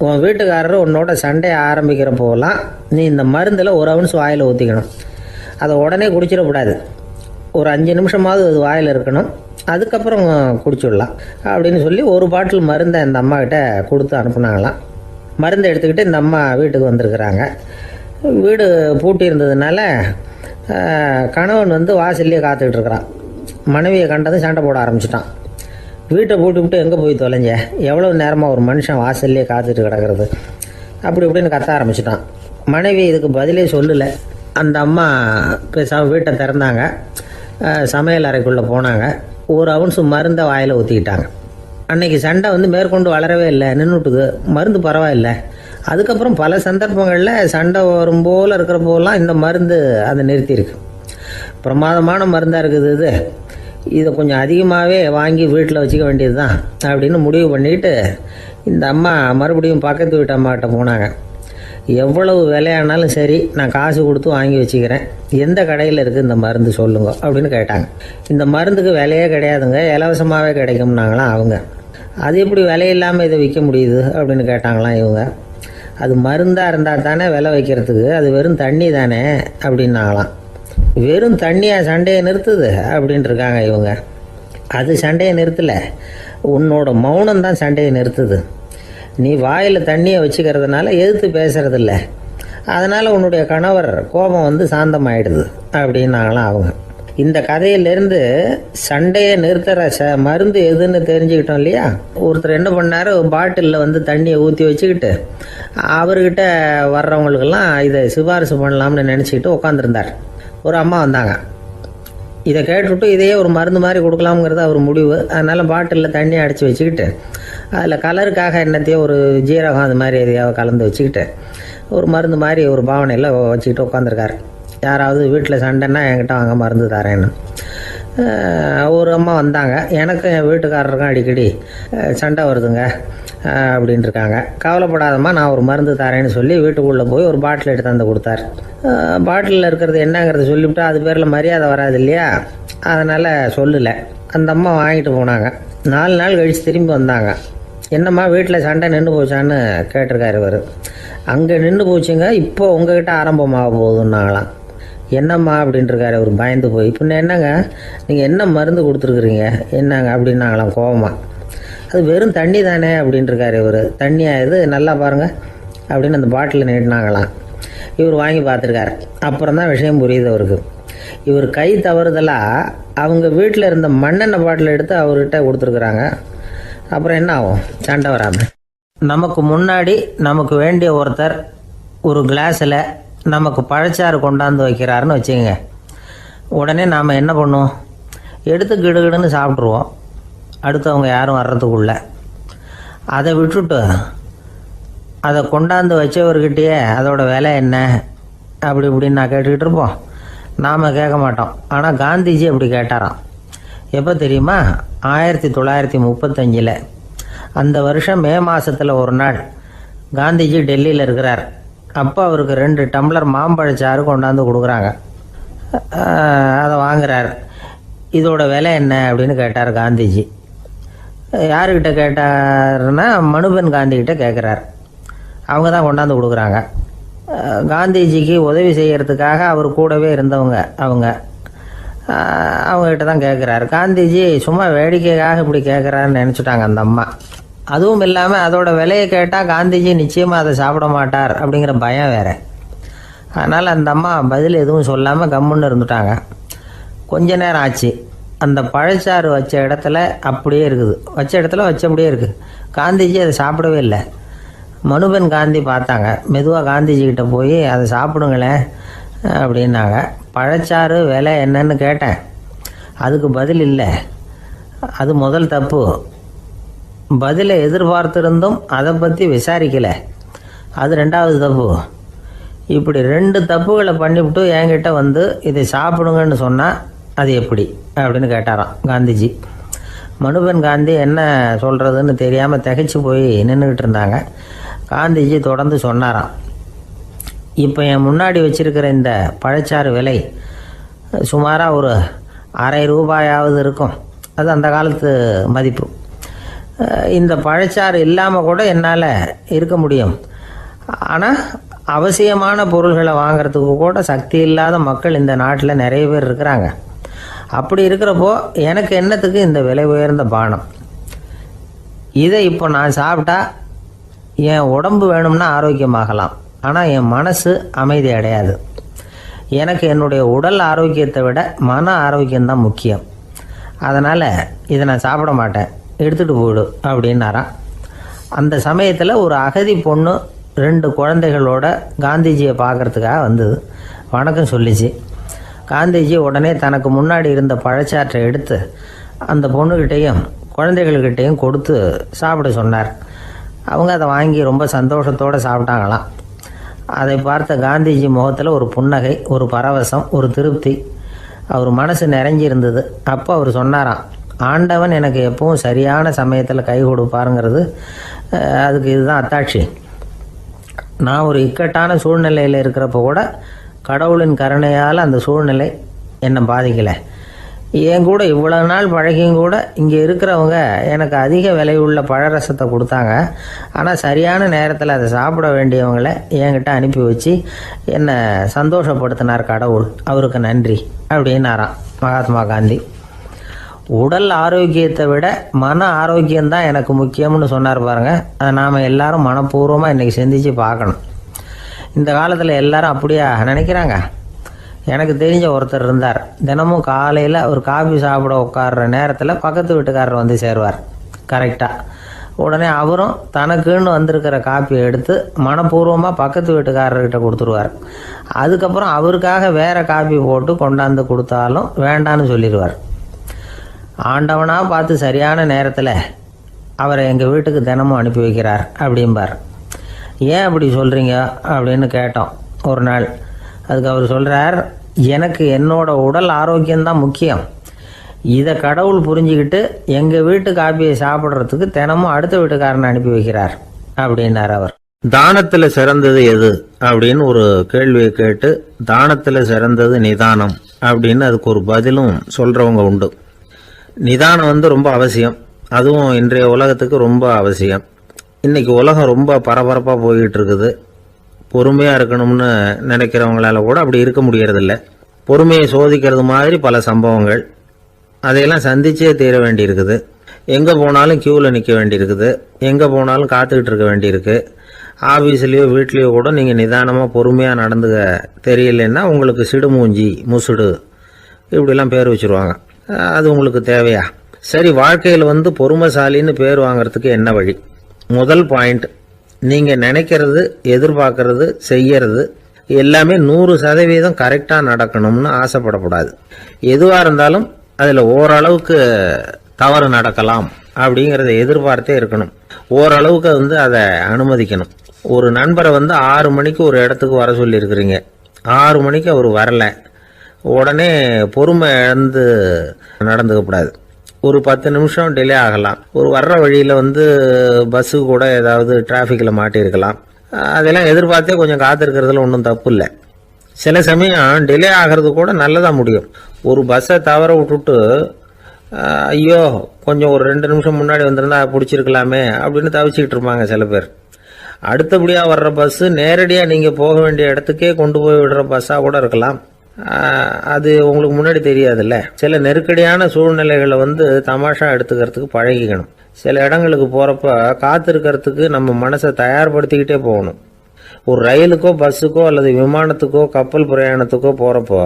Speaker 2: உன் வீட்டுக்காரர் உன்னோட சண்டையை ஆரம்பிக்கிற போகலாம் நீ இந்த மருந்தில் 1 ounce வாயில் ஊற்றிக்கணும். அதை உடனே குடிச்சிடக்கூடாது, ஒரு 5 நிமிஷமாவது அது வாயில் இருக்கணும், அதுக்கப்புறம் குடிச்சுடலாம் அப்படின்னு சொல்லி ஒரு பாட்டில் மருந்தை இந்த அம்மாக்கிட்ட கொடுத்து அனுப்புனாங்களாம். மருந்தை எடுத்துக்கிட்டு இந்த அம்மா வீட்டுக்கு வந்திருக்கிறாங்க. வீடு பூட்டி இருந்ததுனால கணவன் வந்து வாசல்லையே காத்துக்கிட்டு இருக்கிறான். மனைவியை கண்டதும் சண்டை போட ஆரம்பிச்சிட்டான். வீட்டை பூட்டி விட்டு எங்கே போய் தொலைஞ்ச, எவ்வளோ நேரமாக ஒரு மனுஷன் வாசல்லையே காத்துட்டு கிடக்கிறது அப்படி இப்படின்னு கத்த ஆரம்பிச்சிட்டான். மனைவி இதுக்கு பதிலே சொல்லலை. அந்த அம்மா பேசாமல் வீட்டை திறந்தாங்க, சமையல் அறைக்குள்ளே போனாங்க, 1 ounce மருந்தை வாயில் ஊற்றிக்கிட்டாங்க. அன்னைக்கு சண்டை வந்து மேற்கொண்டு வளரவே இல்லை, நின்றுட்டுது. மருந்து பரவாயில்லை. அதுக்கப்புறம் பல சந்தர்ப்பங்களில் சண்டை வரும் போல் இருக்கிற போலாம் இந்த மருந்து அதை நிறுத்தியிருக்கு. பிரமாதமான மருந்தாக இருக்குது இதை கொஞ்சம் அதிகமாகவே வாங்கி வீட்டில் வச்சுக்க வேண்டியது தான் அப்படின்னு முடிவு பண்ணிட்டு இந்த அம்மா மறுபடியும் பக்கத்து வீட்டு அம்மாக்கிட்ட போனாங்க. எவ்வளவு விலையானாலும் சரி, நான் காசு கொடுத்து வாங்கி வச்சுக்கிறேன், எந்த கடையில் இருக்குது இந்த மருந்து சொல்லுங்க அப்படின்னு கேட்டாங்க. இந்த மருந்துக்கு விலையே கிடையாதுங்க, இலவசமாகவே கிடைக்கும்னாங்களாம் அவங்க. அது எப்படி விலையில்லாமல் இதை விற்க முடியுது அப்படின்னு கேட்டாங்களாம் இவங்க. அது மருந்தாக இருந்தால் தானே விலை வைக்கிறதுக்கு, அது வெறும் தண்ணி தானே அப்படின்னாங்களாம். வெறும் தண்ணியாக சண்டையை நிறுத்துது அப்படின்ட்டு இருக்காங்க இவங்க. அது சண்டையை நிறுத்தலை, உன்னோட மௌனம் தான் சண்டையை நிறுத்துது. நீ வாயில் தண்ணியை வச்சுக்கிறதுனால எதிர்த்து பேசுறதில்ல, அதனால் உன்னுடைய கணவர் கோபம் வந்து சாந்தமாயிடுது அப்படின்னாங்களாம் அவங்க. இந்த கதையிலேருந்து சண்டையை நிறுத்துகிற மருந்து எதுன்னு தெரிஞ்சுக்கிட்டோம் இல்லையா? ஒருத்தர் என்ன பண்ணார், பாட்டிலில் வந்து தண்ணியை ஊற்றி வச்சுக்கிட்டு அவர்கிட்ட வர்றவங்களுக்கெல்லாம் இதை சிபாரிசு பண்ணலாம்னு நினச்சிக்கிட்டு உட்காந்துருந்தார். ஒரு அம்மா வந்தாங்க. இதை கேட்டுவிட்டு இதையே ஒரு மருந்து மாதிரி கொடுக்கலாம்ங்கிறது அவர் முடிவு. அதனால் பாட்டிலில் தண்ணி அடைச்சி வச்சுக்கிட்டு அதில் கலருக்காக என்னத்தையோ ஒரு ஜீரகம் அது மாதிரி எதையாவது கலந்து வச்சுக்கிட்டு ஒரு மருந்து மாதிரி ஒரு பாவனையில் வச்சுக்கிட்டு உட்காந்துருக்காரு. யாராவது வீட்டில் சண்டைன்னா என்கிட்ட வாங்க மருந்து தரேன்னு. ஒரு அம்மா வந்தாங்க, எனக்கும் என் வீட்டுக்காரருக்கும் அடிக்கடி சண்டை வருதுங்க அப்படின்ட்டு இருக்காங்க. கவலைப்படாதம்மா, நான் ஒரு மருந்து தரேன்னு சொல்லி வீட்டுக்குள்ளே போய் ஒரு பாட்டில் எடுத்து வந்து கொடுத்தாரு. பாட்டிலில் இருக்கிறது என்னங்கிறத சொல்லிவிட்டா அது பேரில் மரியாதை வராது இல்லையா, அதனால் சொல்லலை. அந்த அம்மா வாங்கிட்டு போனாங்க. 4 நாள் கழித்து திரும்பி வந்தாங்க. என்னம்மா வீட்டில் சண்டை நின்று போச்சான்னு கேட்டிருக்காரு இவர். அங்கே நின்று போச்சுங்க, இப்போ உங்ககிட்ட ஆரம்பமாக போகுதுன்னாங்களாம். என்னம்மா அப்படின்ட்டுருக்காரு அவர் பயந்து போய். பின்ன என்னங்க, நீங்கள் என்ன மருந்து கொடுத்துருக்குறீங்க என்னங்க அப்படின்னாங்களாம் கோபமாக. அது வெறும் தண்ணி தானே அப்படின்ட்டுருக்காரு இவர். தண்ணியாக இது, நல்லா பாருங்கள் அப்படின்னு அந்த பாட்டிலில் நீட்டினாங்களாம். இவர் வாங்கி பார்த்துருக்காரு. அப்புறம் தான் விஷயம் புரியுது அவருக்கு. இவர் கை தவறுதலாக அவங்க வீட்டில் இருந்த மண்ணெண்ணெய் பாட்டில் எடுத்து அவர்கிட்ட கொடுத்துருக்குறாங்க. அப்புறம் என்ன ஆகும், சண்டை வராமல். நமக்கு முன்னாடி நமக்கு வேண்டிய ஒருத்தர் ஒரு கிளாஸில் நமக்கு பழச்சாறு கொண்டாந்து வைக்கிறாருன்னு வச்சுக்கோங்க. உடனே நாம் என்ன பண்ணுவோம், எடுத்து கிடுகிடுன்னு சாப்பிட்ருவோம் அடுத்தவங்க யாரும் வர்றதுக்குள்ள. அதை விட்டுட்டு அதை கொண்டாந்து வச்சவர்கிட்டயே அதோட விலை என்ன அப்படி இப்படின்னு நான் கேட்டுக்கிட்டு இருப்போம். நாம் கேட்க மாட்டோம். ஆனால் காந்திஜி அப்படி கேட்டாராம். எப்போ தெரியுமா, 1935. அந்த வருஷம் மே மாதத்தில் ஒரு நாள் காந்திஜி டெல்லியில் இருக்கிறார். அப்போ அவருக்கு 2 டம்ளர் மாம்பழச்சாறு கொண்டாந்து கொடுக்குறாங்க. அதை வாங்குறார். இதோட விலை என்ன அப்படின்னு கேட்டார் காந்திஜி. யாருக்கிட்ட கேட்டாருன்னா மனுபென் காந்திகிட்ட கேட்குறார். அவங்க தான் கொண்டாந்து கொடுக்குறாங்க. காந்திஜிக்கு உதவி செய்கிறதுக்காக அவர் கூடவே இருந்தவங்க அவங்ககிட்ட தான் கேட்குறாரு. காந்திஜி சும்மா வேடிக்கைக்காக இப்படி கேட்குறாருன்னு நினச்சிட்டாங்க அந்த அம்மா. அதுவும் இல்லாமல் அதோட விலையை கேட்டால் காந்திஜி நிச்சயமாக அதை சாப்பிட மாட்டார் அப்படிங்கிற பயம் வேறு. அதனால் அந்த அம்மா பதில் எதுவும் சொல்லாமல் கம்முன்னு இருந்துட்டாங்க. கொஞ்ச நேரம் ஆச்சு. அந்த பழச்சாறு வச்ச இடத்துல அப்படியே இருக்குது, வச்ச இடத்துல வச்சபடியே இருக்குது. காந்திஜி அதை சாப்பிடவே இல்லை. மனுபென் காந்தி பார்த்தாங்க. மெதுவாக காந்திஜிக்கிட்ட போய் அதை சாப்பிடுங்களேன் அப்படின்னாங்க. பழச்சாறு விலை என்னன்னு கேட்டேன், அதுக்கு பதில் இல்லை. அது முதல் தப்பு. பதிலை எதிர்பார்த்திருந்தும் அதை பற்றி விசாரிக்கலை, அது 2வது தப்பு. இப்படி 2 தப்புகளை பண்ணிவிட்டு என்கிட்ட வந்து இதை சாப்பிடுங்கன்னு சொன்னால் அது எப்படி அப்படின்னு கேட்டாராம் காந்திஜி. மனுபென் காந்தி என்ன சொல்கிறதுன்னு தெரியாமல் திகைச்சு போய் நின்றுக்கிட்டு இருந்தாங்க. காந்திஜி தொடர்ந்து சொன்னாராம், இப்போ என் முன்னாடி வச்சிருக்கிற இந்த பழச்சாறு விலை சுமாராக ஒரு அரை ரூபாயாவது இருக்கும். அது அந்த காலத்து மதிப்பு. இந்த பழச்சாறு இல்லாமல் கூட என்னால் இருக்க முடியும். ஆனால் அவசியமான பொருள்களை வாங்கிறதுக்கு கூட சக்தி இல்லாத மக்கள் இந்த நாட்டில் நிறைய பேர் இருக்கிறாங்க. அப்படி இருக்கிறப்போ எனக்கு என்னத்துக்கு இந்த விலை உயர்ந்த பானம்? இதை இப்போ நான் சாப்பிட்டா என் உடம்பு வேணும்னா ஆரோக்கியமாகலாம், ஆனால் என் மனசு அமைதி அடையாது. எனக்கு என்னுடைய உடல் ஆரோக்கியத்தை விட மன ஆரோக்கியம்தான் முக்கியம். அதனால் இதை நான் சாப்பிட மாட்டேன், எடுத்துகிட்டு போயிடு அப்படின்னாராம். அந்த சமயத்தில் ஒரு அகதி பொண்ணு 2 குழந்தைகளோட காந்திஜியை பார்க்குறதுக்காக வந்தது. வணக்கம் சொல்லிச்சு. காந்திஜி உடனே தனக்கு முன்னாடி இருந்த பழச்சாற்றை எடுத்து அந்த பொண்ணுக்கிட்டையும் குழந்தைகள்கிட்டையும் கொடுத்து சாப்பிட சொன்னார். அவங்க அதை வாங்கி ரொம்ப சந்தோஷத்தோடு சாப்பிட்டாங்களாம். அதை பார்த்த காந்திஜி முகத்தில் ஒரு புன்னகை, ஒரு பரவசம், ஒரு திருப்தி. அவர் மனசு நிறைஞ்சி இருந்தது. அப்போ அவர் சொன்னாராம், ஆண்டவன் எனக்கு எப்பவும் சரியான சமயத்தில் கை கொடுப்பாருங்கிறது அதுக்கு இதுதான் அத்தாட்சி. நான் ஒரு இக்கட்டான சூழ்நிலையில் இருக்கிறப்ப கூட கடவுளின் கருணையால் அந்த சூழ்நிலை என்னை பாதிக்கலை. என் கூட இவ்வளவு நாள் பழகியும் கூட இங்கே இருக்கிறவங்க எனக்கு அதிக விலை உள்ள பழரசத்தை கொடுத்தாங்க. ஆனால் சரியான நேரத்தில் அதை சாப்பிட வேண்டியவங்களை என்கிட்ட அனுப்பி வச்சு என்னை சந்தோஷப்படுத்தினார் கடவுள், அவருக்கு நன்றி அப்படின்னாராம் மகாத்மா காந்தி. உடல் ஆரோக்கியத்தை விட மன ஆரோக்கியம்தான் எனக்கு முக்கியம்னு சொன்னார் பாருங்கள். அதை நாம் எல்லாரும் மனப்பூர்வமாக இன்றைக்கி சிந்திச்சு பார்க்கணும். இந்த காலத்தில் எல்லாரும் அப்படியா நினைக்கிறாங்க? எனக்கு தெரிஞ்ச ஒருத்தர் இருந்தார். தினமும் காலையில் ஒரு காஃபி சாப்பிட உட்கார்ற நேரத்தில் பக்கத்து வீட்டுக்காரர் வந்து சேருவார் கரெக்டாக. உடனே அவரும் தனக்குன்னு வந்திருக்கிற காப்பியை எடுத்து மனப்பூர்வமாக பக்கத்து வீட்டுக்காரர்கிட்ட கொடுத்துருவார். அதுக்கப்புறம் அவருக்காக வேறு காப்பி போட்டு கொண்டாந்து கொடுத்தாலும் வேண்டான்னு சொல்லிடுவார். ஆண்டவனாக பார்த்து சரியான நேரத்தில் அவரை எங்கள் வீட்டுக்கு தினமும் அனுப்பி வைக்கிறார் அப்படிம்பார். ஏன் அப்படி சொல்கிறீங்க அப்படின்னு கேட்டோம் ஒரு நாள். அதுக்கு அவர் சொல்கிறார், எனக்கு என்னோட உடல் ஆரோக்கியம்தான் முக்கியம். இதை கடவுள் புரிஞ்சுக்கிட்டு எங்கள் வீட்டு காப்பியை சாப்பிட்றதுக்கு தினமும் அடுத்த வீட்டுக்காரனை அனுப்பி வைக்கிறார் அப்படின்னார் அவர்.
Speaker 1: தானத்துல சிறந்தது எது அப்படின்னு ஒரு கேள்வியை கேட்டு தானத்துல சிறந்தது நிதானம் அப்படின்னு அதுக்கு ஒரு பதிலும் சொல்றவங்க உண்டு. நிதானம் ரொம்ப அவசியம். அதுவும் இன்றைய உலகத்துக்கு ரொம்ப அவசியம். இன்னைக்கு உலகம் ரொம்ப பரபரப்பாக போய்கிட்டு இருக்குது. பொறுமையாக இருக்கணும்னு நினைக்கிறவங்களால கூட அப்படி இருக்க முடியறதில்ல. பொறுமையை சோதிக்கிறது மாதிரி பல சம்பவங்கள். அதையெல்லாம் சந்திச்சே தீர வேண்டியிருக்குது. எங்கே போனாலும் க்யூவில் நிற்க வேண்டியிருக்குது. எங்கே போனாலும் காத்துக்கிட்டு இருக்க வேண்டியிருக்கு. ஆஃபீஸ்லேயோ வீட்லேயோ கூட நீங்கள் நிதானமாக பொறுமையாக நடந்துக்க தெரியலன்னா உங்களுக்கு சிடுமூஞ்சி, முசுடு இப்படிலாம் பேர் வச்சுருவாங்க. அது உங்களுக்கு தேவையா? சரி, வாழ்க்கையில் பொறுமைசாலின்னு பேர் வாங்கிறதுக்கு என்ன வழி? முதல் பாயிண்ட், நீங்கள் நினைக்கிறது, எதிர்பார்க்கறது, செய்யறது எல்லாமே 100% கரெக்டாக நடக்கணும்னு ஆசைப்படக்கூடாது. எதுவாக இருந்தாலும் அதில் ஓரளவுக்கு தவறு நடக்கலாம் அப்படிங்கிறத எதிர்பார்த்தே இருக்கணும். ஓரளவுக்கு அதை அனுமதிக்கணும். ஒரு நண்பரை 6 மணிக்கு ஒரு இடத்துக்கு வர சொல்லியிருக்கிறீங்க. 6 மணிக்கு அவர் வரல, உடனே பொறுமை இழந்து நடந்துக்கக்கூடாது. ஒரு 10 நிமிஷம் டிலே ஆகலாம். ஒரு வர்ற வழியில் பஸ்ஸு கூட ஏதாவது டிராஃபிக்கில் மாட்டியிருக்கலாம். அதெல்லாம் எதிர்பார்த்தே கொஞ்சம் காத்திருக்கிறதுல ஒன்றும் தப்பு இல்லை. சில சமயம் டிலே ஆகிறது கூட நல்லதாக முடியும். ஒரு பஸ்ஸை தவற விட்டுட்டு ஐயோ கொஞ்சம் ஒரு 2 நிமிஷம் முன்னாடி வந்திருந்தா பிடிச்சிருக்கலாமே அப்படின்னு தவிச்சிக்கிட்டு இருப்பாங்க சில பேர். அடுத்தபடியாக வர்ற பஸ்ஸு நேரடியாக நீங்கள் போக வேண்டிய இடத்துக்கே கொண்டு போய் விடுற பஸ்ஸாக கூட இருக்கலாம். அது உங்களுக்கு முன்னாடி தெரியாதுல்ல. சில நெருக்கடியான சூழ்நிலைகளை தமாஷா எடுத்துக்கிறதுக்கு பழகிக்கணும். சில இடங்களுக்கு போகிறப்ப காத்திருக்கிறதுக்கு நம்ம மனசை தயார்படுத்திக்கிட்டே போகணும். ஒரு ரயிலுக்கோ பஸ்ஸுக்கோ அல்லது விமானத்துக்கோ கப்பல் பிரயாணத்துக்கோ போகிறப்போ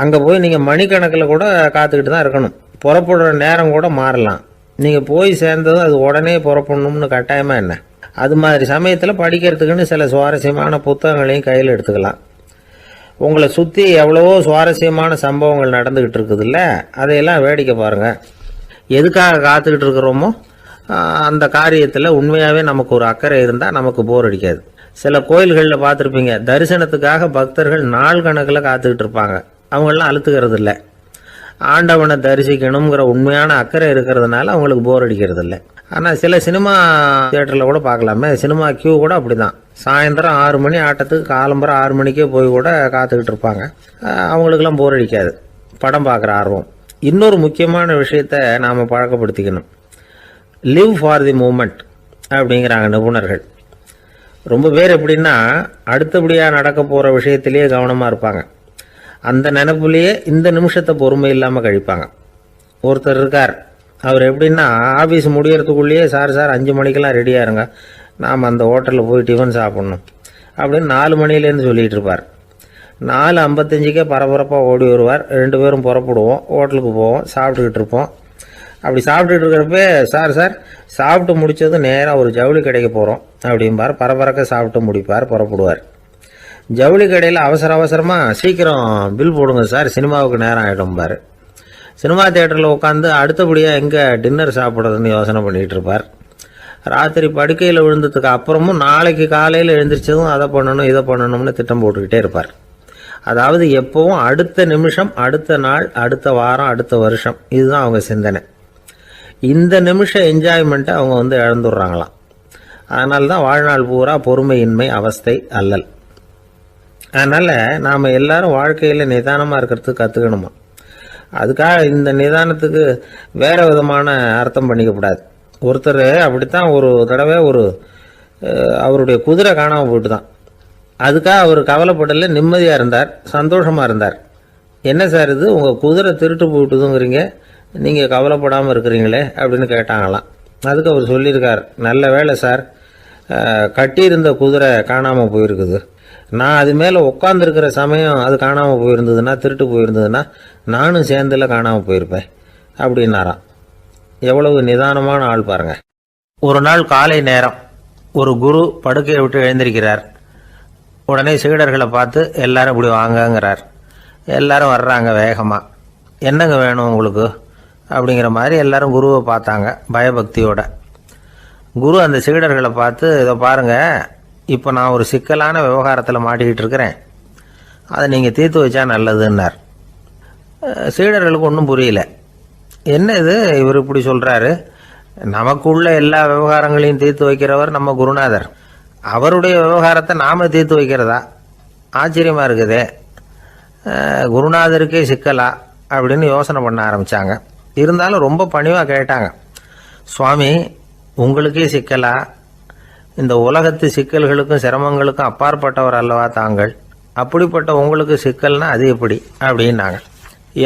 Speaker 1: அங்கே போய் நீங்கள் மணிக்கணக்கில் கூட காத்துக்கிட்டு தான் இருக்கணும். புறப்படுற நேரம் கூட மாறலாம். நீங்கள் போய் சேர்ந்ததும் அது உடனே புறப்படணும்னு கட்டாயமாக என்ன? அது மாதிரி சமயத்தில் படிக்கிறதுக்குன்னு சில சுவாரஸ்யமான புத்தகங்களையும் கையில் எடுத்துக்கலாம். உங்களை சுற்றி எவ்வளவோ சுவாரஸ்யமான சம்பவங்கள் நடந்துக்கிட்டு இருக்குதுல்ல, அதையெல்லாம் வேடிக்கை பாருங்கள். எதுக்காக காத்துக்கிட்டு இருக்கிறோமோ அந்த காரியத்தில் உண்மையாகவே நமக்கு ஒரு அக்கறை இருந்தால் நமக்கு போர் அடிக்காது. சில கோயில்களில் பார்த்துருப்பீங்க, தரிசனத்துக்காக பக்தர்கள் நாள் கணக்கில் காத்துக்கிட்டு இருப்பாங்க. அவங்களெலாம் அழுத்துக்கிறது இல்லை. ஆண்டவனை தரிசிக்கணுங்கிற உண்மையான அக்கறை இருக்கிறதுனால அவங்களுக்கு போர் அடிக்கிறது இல்லை. ஆனால் சில சினிமா தியேட்டரில் கூட பார்க்கலாமே, சினிமா கியூ கூட அப்படி தான். சாயந்தரம் 6 மணி ஆட்டத்துக்கு காலம்பரம் 6 மணிக்கே போய் கூட காத்துக்கிட்டு இருப்பாங்க. அவங்களுக்கெல்லாம் போர் அடிக்காது, படம் பார்க்குற ஆர்வம். இன்னொரு முக்கியமான விஷயத்தை நாம் பழக்கப்படுத்திக்கணும். லிவ் ஃபார் தி மூமெண்ட் அப்படிங்கிறாங்க நிபுணர்கள். ரொம்ப பேர் எப்படின்னா அடுத்தபடியாக நடக்க போகிற விஷயத்திலேயே கவனமாக இருப்பாங்க. அந்த நினைப்புலேயே இந்த நிமிஷத்தை பொறுமை இல்லாமல் கழிப்பாங்க. ஒருத்தர் இருக்கார், அவர் எப்படின்னா ஆஃபீஸ் முடியறதுக்குள்ளேயே சார் 5 மணிக்கெல்லாம் ரெடியாக இருங்க, நாம் அந்த ஹோட்டலில் போய் டிஃபன் சாப்பிட்ணும் அப்படின்னு 4 மணிலேருந்து சொல்லிகிட்டு இருப்பார். 4:55 பரபரப்பாக ஓடி வருவார். 2 பேரும் புறப்படுவோம், ஹோட்டலுக்கு போவோம், சாப்பிட்டுக்கிட்டு இருப்போம். அப்படி சாப்பிட்டுட்டு இருக்கிறப்ப சார் சாப்பிட்டு முடித்ததும் நேராக ஒரு ஜவுளி கடைக்கு போகிறோம் அப்படிம்பார். பரபரக்க சாப்பிட்டு முடிப்பார், புறப்படுவார். ஜவுளி கடையில் அவசரமாக சீக்கிரம் பில் போடுங்க சார், சினிமாவுக்கு நேரம் ஆகிடும்பார். சினிமா தியேட்டரில் உட்காந்து அடுத்தபடியாக எங்கே டின்னர் சாப்பிட்றதுன்னு யோசனை பண்ணிகிட்டு இருப்பார். ராத்திரி படுக்கையில் விழுந்ததுக்கு அப்புறமும் நாளைக்கு காலையில் எழுந்திரிச்சதும் அதை பண்ணணும் இதை பண்ணணும்னு திட்டம் போட்டுக்கிட்டே இருப்பார். அதாவது எப்பவும் அடுத்த நிமிஷம், அடுத்த நாள், அடுத்த வாரம், அடுத்த வருஷம், இதுதான் அவங்க சிந்தனை. இந்த நிமிஷம் என்ஜாய்மெண்ட்டை அவங்க இழந்துடுறாங்களாம். அதனால தான் வாழ்நாள் பூரா பொறுமையின்மை, அவஸ்தை, அல்லல். அதனால் நாம் எல்லாரும் வாழ்க்கையில் நிதானமாக இருக்கிறதுக்கு கற்றுக்கணுமா. அதுக்காக இந்த நிதானத்துக்கு வேறு விதமான அர்த்தம் பண்ணிக்கக்கூடாது. ஒருத்தர் அப்படித்தான் ஒரு தடவை அவருடைய குதிரை காணாமல் போயிட்டு தான். அதுக்காக அவர் கவலைப்படலை, நிம்மதியாக இருந்தார், சந்தோஷமாக இருந்தார். என்ன சார் இது, உங்கள் குதிரை திருட்டு போயிட்டுதுங்கிறீங்க, நீங்கள் கவலைப்படாமல் இருக்கிறீங்களே அப்படின்னு கேட்டாங்களாம். அதுக்கு அவர் சொல்லியிருக்கார், நல்ல வேலை சார், கட்டியிருந்த குதிரை காணாமல் போயிருக்குது. நான் அது மேலே உட்காந்துருக்கிற சமயம் அது காணாமல் போயிருந்ததுன்னா, திருட்டு போயிருந்ததுன்னா நானும் சேர்ந்துல காணாமல் போயிருப்பேன் அப்படின்னாராம். எவ்வளவு நிதானமான ஆள் பாருங்க. ஒரு நாள் காலை நேரம் ஒரு குரு படுக்கையை விட்டு எழுந்திருக்கிறார். உடனே சீடர்களை பார்த்து எல்லாரும் இப்படி வாங்கங்கிறார். எல்லாரும் வர்றாங்க வேகமாக. என்னங்க வேணும் உங்களுக்கு அப்படிங்கிற மாதிரி எல்லாரும் குருவை பார்த்தாங்க பயபக்தியோட. குரு அந்த சீடர்களை பார்த்து, இதை பாருங்க, இப்போ நான் ஒரு சிக்கலான விவகாரத்தில் மாட்டிக்கிட்டு இருக்கிறேன். அதை நீங்கள் தீர்த்து வச்சா நல்லதுன்னார். சீடர்களுக்கு ஒன்றும் புரியல. என்ன இது இவர் இப்படி சொல்கிறாரு, நமக்குள்ள எல்லா விவகாரங்களையும் தீர்த்து வைக்கிறவர் நம்ம குருநாதர், அவருடைய விவகாரத்தை நாம் தீர்த்து வைக்கிறதா, ஆச்சரியமாக இருக்குதே, குருநாதருக்கே சிக்கலா அப்படின்னு யோசனை பண்ண ஆரம்பித்தாங்க. இருந்தாலும் ரொம்ப பணிவாக கேட்டாங்க, சுவாமி உங்களுக்கே சிக்கலா? இந்த உலகத்து சிக்கல்களுக்கும் சிரமங்களுக்கும் அப்பாற்பட்டவர் அல்லவா தாங்கள், அப்படிப்பட்ட உங்களுக்கு சிக்கல்னா அது எப்படி அப்படின்னாங்க.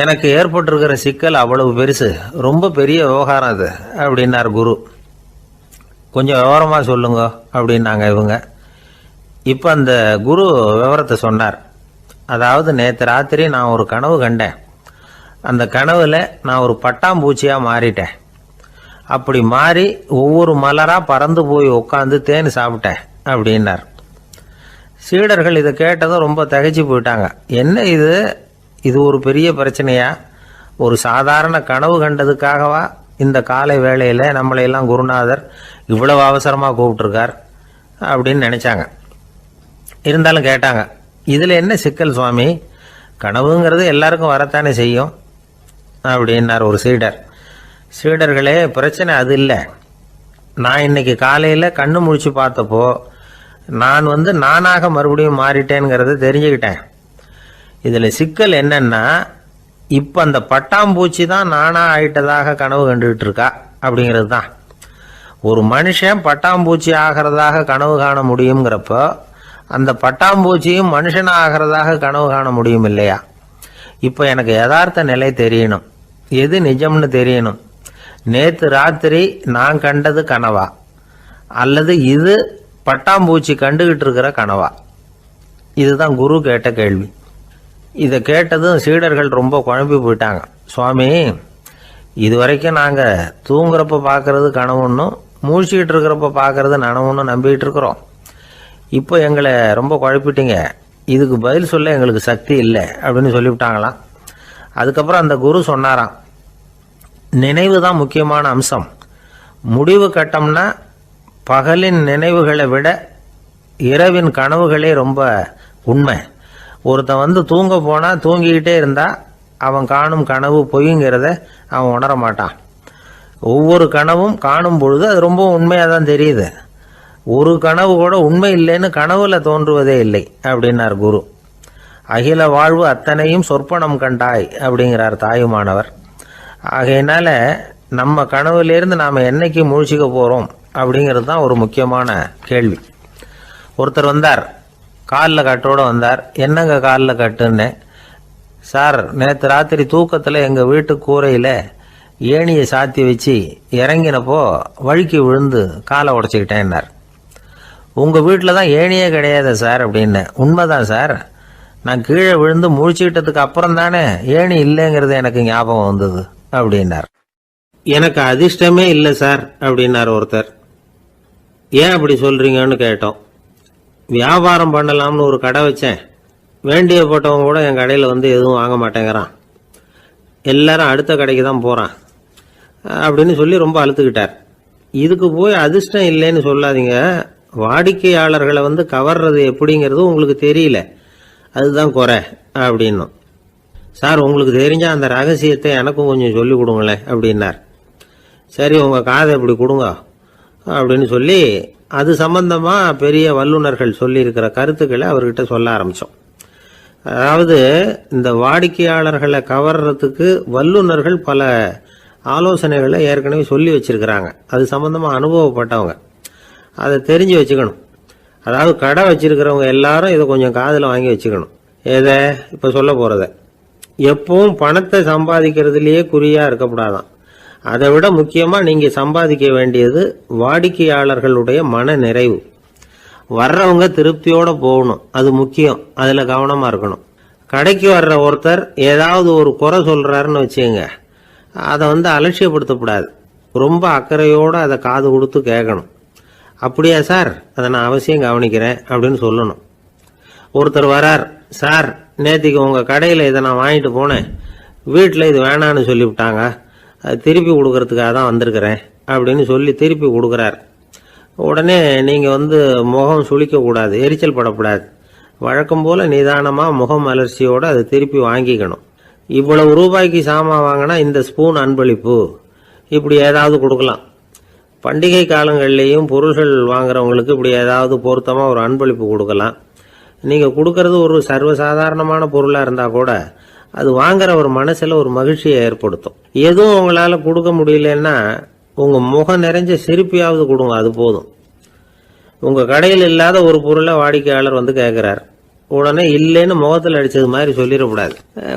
Speaker 1: எனக்கு ஏற்பட்டிருக்கிற சிக்கல் அவ்வளவு பெருசு, ரொம்ப பெரிய விவகாரம் அது அப்படின்னார் குரு. கொஞ்சம் விவரமாக சொல்லுங்க அப்படின்னாங்க இவங்க. இப்போ அந்த குரு விவரத்தை சொன்னார். அதாவது நேற்று ராத்திரி நான் ஒரு கனவு கண்டேன். அந்த கனவுல நான் ஒரு பட்டாம்பூச்சியாக மாறிட்டேன். அப்படி மாறி ஒவ்வொரு மலராக பறந்து போய் உட்காந்து தேன் சாப்பிட்டேன் அப்படின்னார். சீடர்கள் இதை கேட்டதும் ரொம்ப திகைச்சு போயிட்டாங்க. என்ன இது, இது ஒரு பெரிய பிரச்சனையா? ஒரு சாதாரண கனவு கண்டதுக்காகவா இந்த காலை வேளையில் நம்மளையெல்லாம் குருநாதர் இவ்வளவு அவசரமாக கூப்பிட்டுருக்கார் அப்படின்னு நினச்சாங்க. இருந்தாலும் கேட்டாங்க, இதில் என்ன சிக்கல் சுவாமி? கனவுங்கிறது எல்லாருக்கும் வரத்தானே செய்யும் அப்படின்னார் ஒரு சீடர். சீடர்களே, பிரச்சனை அது இல்லை. நான் இன்னைக்கு காலையில் கண்ணு முழிச்சு பார்த்தப்போ நான் நானாக மறுபடியும் மாறிட்டேங்கிறத தெரிஞ்சுக்கிட்டேன். இதில் சிக்கல் என்னன்னா, இப்போ அந்த பட்டாம்பூச்சி தான் நானாக ஆயிட்டதாக கனவு கண்டுகிட்டு இருக்கா அப்படிங்கிறது தான். ஒரு மனுஷன் பட்டாம்பூச்சி ஆகிறதாக கனவு காண முடியுங்கிறப்போ அந்த பட்டாம்பூச்சியும் மனுஷனாக ஆகிறதாக கனவு காண முடியும் இல்லையா? இப்போ எனக்கு யதார்த்த நிலை தெரியணும், எது நிஜம்னு தெரியணும். நேற்று ராத்திரி நான் கண்டது கனவா, அல்லது இது பட்டாம்பூச்சி கண்டுகிட்டு இருக்கிற கனவா? இதுதான் குரு கேட்ட கேள்வி. இதை கேட்டதும் சீடர்கள் ரொம்ப குழம்பி போயிட்டாங்க. சுவாமி, இது வரைக்கும் நாங்கள் தூங்குறப்ப பார்க்கறது கனவுன்னும் மூழ்கிட்டு இருக்கிறப்ப பார்க்கறது நனவுன்னு நம்பிக்கிட்டு இருக்கிறோம். இப்போ எங்களை ரொம்ப குழப்பிட்டீங்க, இதுக்கு பதில் சொல்ல எங்களுக்கு சக்தி இல்லை அப்படின்னு சொல்லிவிட்டாங்களாம். அதுக்கப்புறம் அந்த குரு சொன்னாராம், நினைவு தான் முக்கியமான அம்சம். முடிவு கட்டம்னா பகலின் நினைவுகளை விட இரவின் கனவுகளே ரொம்ப உண்மை. ஒருத்தன் தூங்க போனால் தூங்கிக்கிட்டே இருந்தால் அவன் காணும் கனவு பொய்ங்கிறத அவன் உணர மாட்டான். ஒவ்வொரு கனவும் காணும் பொழுது அது ரொம்ப உண்மையாக தான் தெரியுது. ஒரு கனவு கூட உண்மை இல்லைன்னு கனவுல தோன்றுவதே இல்லை அப்படின்னார் குரு. அகில வாழ்வு அத்தனையும் சொற்பனம் கண்டாய் அப்படிங்கிறார் தாயுமானவர். ஆகையினால நம்ம கனவுலேருந்து நாம் என்னைக்கு முழிச்சிக்க போகிறோம் அப்படிங்கிறது தான் ஒரு முக்கியமான கேள்வி. ஒருத்தர் வந்தார், காலில் கட்டோடு வந்தார். என்னங்க காலில் கட்டுன்னு? சார், நேற்று ராத்திரி தூக்கத்தில் எங்கள் வீட்டு கூரையில் ஏணியை சாத்தி வச்சு இறங்கினப்போ வழுக்கி விழுந்து காலை உடச்சிக்கிட்டேன்னார். உங்கள் வீட்டில் தான் ஏணியே கிடையாது சார் அப்படின்னு. உண்மைதான் சார், நான் கீழே விழுந்து முழிச்சுக்கிட்டதுக்கு அப்புறம் தானே ஏணி இல்லைங்கிறது எனக்கு ஞாபகம் வந்தது அப்படின்னார். எனக்கு அதிர்ஷ்டமே இல்லை சார் அப்படின்னார் ஒருத்தர். ஏன் அப்படி சொல்கிறீங்கன்னு கேட்டோம். வியாபாரம் பண்ணலாம்னு ஒரு கடை வச்சேன். வேண்டிய போட்டவங்க கூட என் கடையில் எதுவும் வாங்க மாட்டேங்கிறான். எல்லாரும் அடுத்த கடைக்கு தான் போகிறான் அப்படின்னு சொல்லி ரொம்ப அழுத்துக்கிட்டார். இதுக்கு போய் அதிர்ஷ்டம் இல்லைன்னு சொல்லாதீங்க. வாடிக்கையாளர்களை கவர்றது எப்படிங்கிறது உங்களுக்கு தெரியல, அதுதான் குறை அப்படின்னும். சார், உங்களுக்கு தெரிஞ்ச அந்த ரகசியத்தை எனக்கும் கொஞ்சம் சொல்லி கொடுங்களேன் அப்படின்னார். சரி, உங்கள் காதை இப்படி கொடுங்க அப்படின்னு சொல்லி அது சம்பந்தமாக பெரிய வல்லுநர்கள் சொல்லியிருக்கிற கருத்துக்களை அவர்கிட்ட சொல்ல ஆரம்பித்தோம். அதாவது இந்த வாடிக்கையாளர்களை கவர்றதுக்கு வல்லுநர்கள் பல ஆலோசனைகளை ஏற்கனவே சொல்லி வச்சிருக்கிறாங்க. அது சம்பந்தமாக அனுபவப்பட்டவங்க, அதை தெரிஞ்சு வச்சுக்கணும். அதாவது கடை வச்சிருக்கிறவங்க எல்லாரும் இதை கொஞ்சம் காதில் வாங்கி வச்சுக்கணும். எதை இப்போ சொல்ல போகிறத. எப்பவும் பணத்தை சம்பாதிக்கிறதுலேயே குறியாக இருக்கக்கூடாதான். அதை விட முக்கியமாக நீங்கள் சம்பாதிக்க வேண்டியது வாடிக்கையாளர்களுடைய மன நிறைவு. வர்றவங்க திருப்தியோடு போகணும், அது முக்கியம். அதில் கவனமாக இருக்கணும். கடைக்கு வர்ற ஒருத்தர் ஏதாவது ஒரு குறை சொல்கிறாருன்னு வச்சுங்க, அதை அலட்சியப்படுத்தக்கூடாது. ரொம்ப அக்கறையோடு அதை காது கொடுத்து கேட்கணும். அப்படியா சார், அதை நான் அவசியம் கவனிக்கிறேன் அப்படின்னு சொல்லணும். ஒருத்தர் வரார், சார் நேற்றுக்கு உங்கள் கடையில் இதை நான் வாங்கிட்டு போனேன், வீட்டில் இது வேணான்னு சொல்லிவிட்டாங்க, அது திருப்பி கொடுக்கறதுக்காக தான் வந்திருக்கிறேன் அப்படின்னு சொல்லி திருப்பி கொடுக்குறார். உடனே நீங்கள் முகம் சுளிக்கக்கூடாது, எரிச்சல் படக்கூடாது. வழக்கம் போல நிதானமாக முகமலர்ச்சியோடு அதை திருப்பி வாங்கிக்கணும். இவ்வளவு ரூபாய்க்கு சாமான் வாங்கினா இந்த ஸ்பூன் அன்பளிப்பு, இப்படி ஏதாவது கொடுக்கலாம். பண்டிகை காலங்கள்லேயும் பொருள்கள் வாங்குறவங்களுக்கு இப்படி ஏதாவது பொருத்தமாக ஒரு அன்பளிப்பு கொடுக்கலாம். நீங்கள் கொடுக்கறது ஒரு சர்வசாதாரணமான பொருளாக இருந்தால் கூட அது வாங்குற ஒரு மனசில் ஒரு மகிழ்ச்சியை ஏற்படுத்தும். எதுவும் உங்களால் கொடுக்க முடியலன்னா உங்கள் முகம் நிறைஞ்ச சிரிப்பியாவது கொடுங்க, அது போதும். உங்கள் கடையில் இல்லாத ஒரு பொருளை வாடிக்கையாளர் வந்து கேட்குறார், உடனே இல்லைன்னு முகத்தில் அடித்தது மாதிரி சொல்லிடக்கூடாது.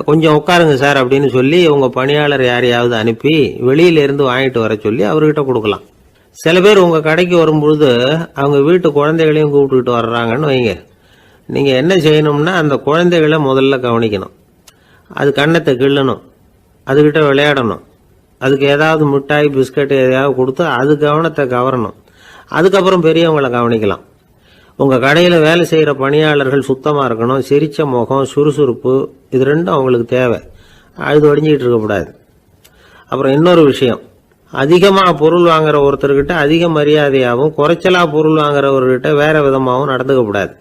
Speaker 1: கொஞ்சம் உட்காருங்க சார் அப்படின்னு சொல்லி உங்கள் பணியாளர் யாரையாவது அனுப்பி வெளியிலேருந்து வாங்கிட்டு வர சொல்லி அவர்கிட்ட கொடுக்கலாம். சில பேர் உங்கள் கடைக்கு வரும்பொழுது அவங்க வீட்டு குழந்தைகளையும் கூப்பிட்டுக்கிட்டு வர்றாங்கன்னு வைங்க. நீங்கள் என்ன செய்யணும்னா அந்த குழந்தைகளை முதல்ல கவனிக்கணும். அது கண்ணத்தை கிள்ளணும், அதுகிட்ட விளையாடணும், அதுக்கு ஏதாவது மிட்டாய் பிஸ்கட் எதையாவது கொடுத்து அது கவனத்தை கவரணும். அதுக்கப்புறம் பெரியவங்களை கவனிக்கலாம். உங்கள் கடையில் வேலை செய்கிற பணியாளர்கள் சுத்தமாக இருக்கணும். சிரிச்ச முகம், சுறுசுறுப்பு, இது ரெண்டும் அவங்களுக்கு தேவை. அழுது வடிஞ்சிக்கிட்டு இருக்கக்கூடாது. அப்புறம் இன்னொரு விஷயம், அதிகமாக பொருள் வாங்குற ஒருத்தர்கிட்ட அதிக மரியாதையாகவும் குறைச்சலாக பொருள் வாங்குறவர்கிட்ட வேற விதமாகவும் நடந்துக்கக்கூடாது.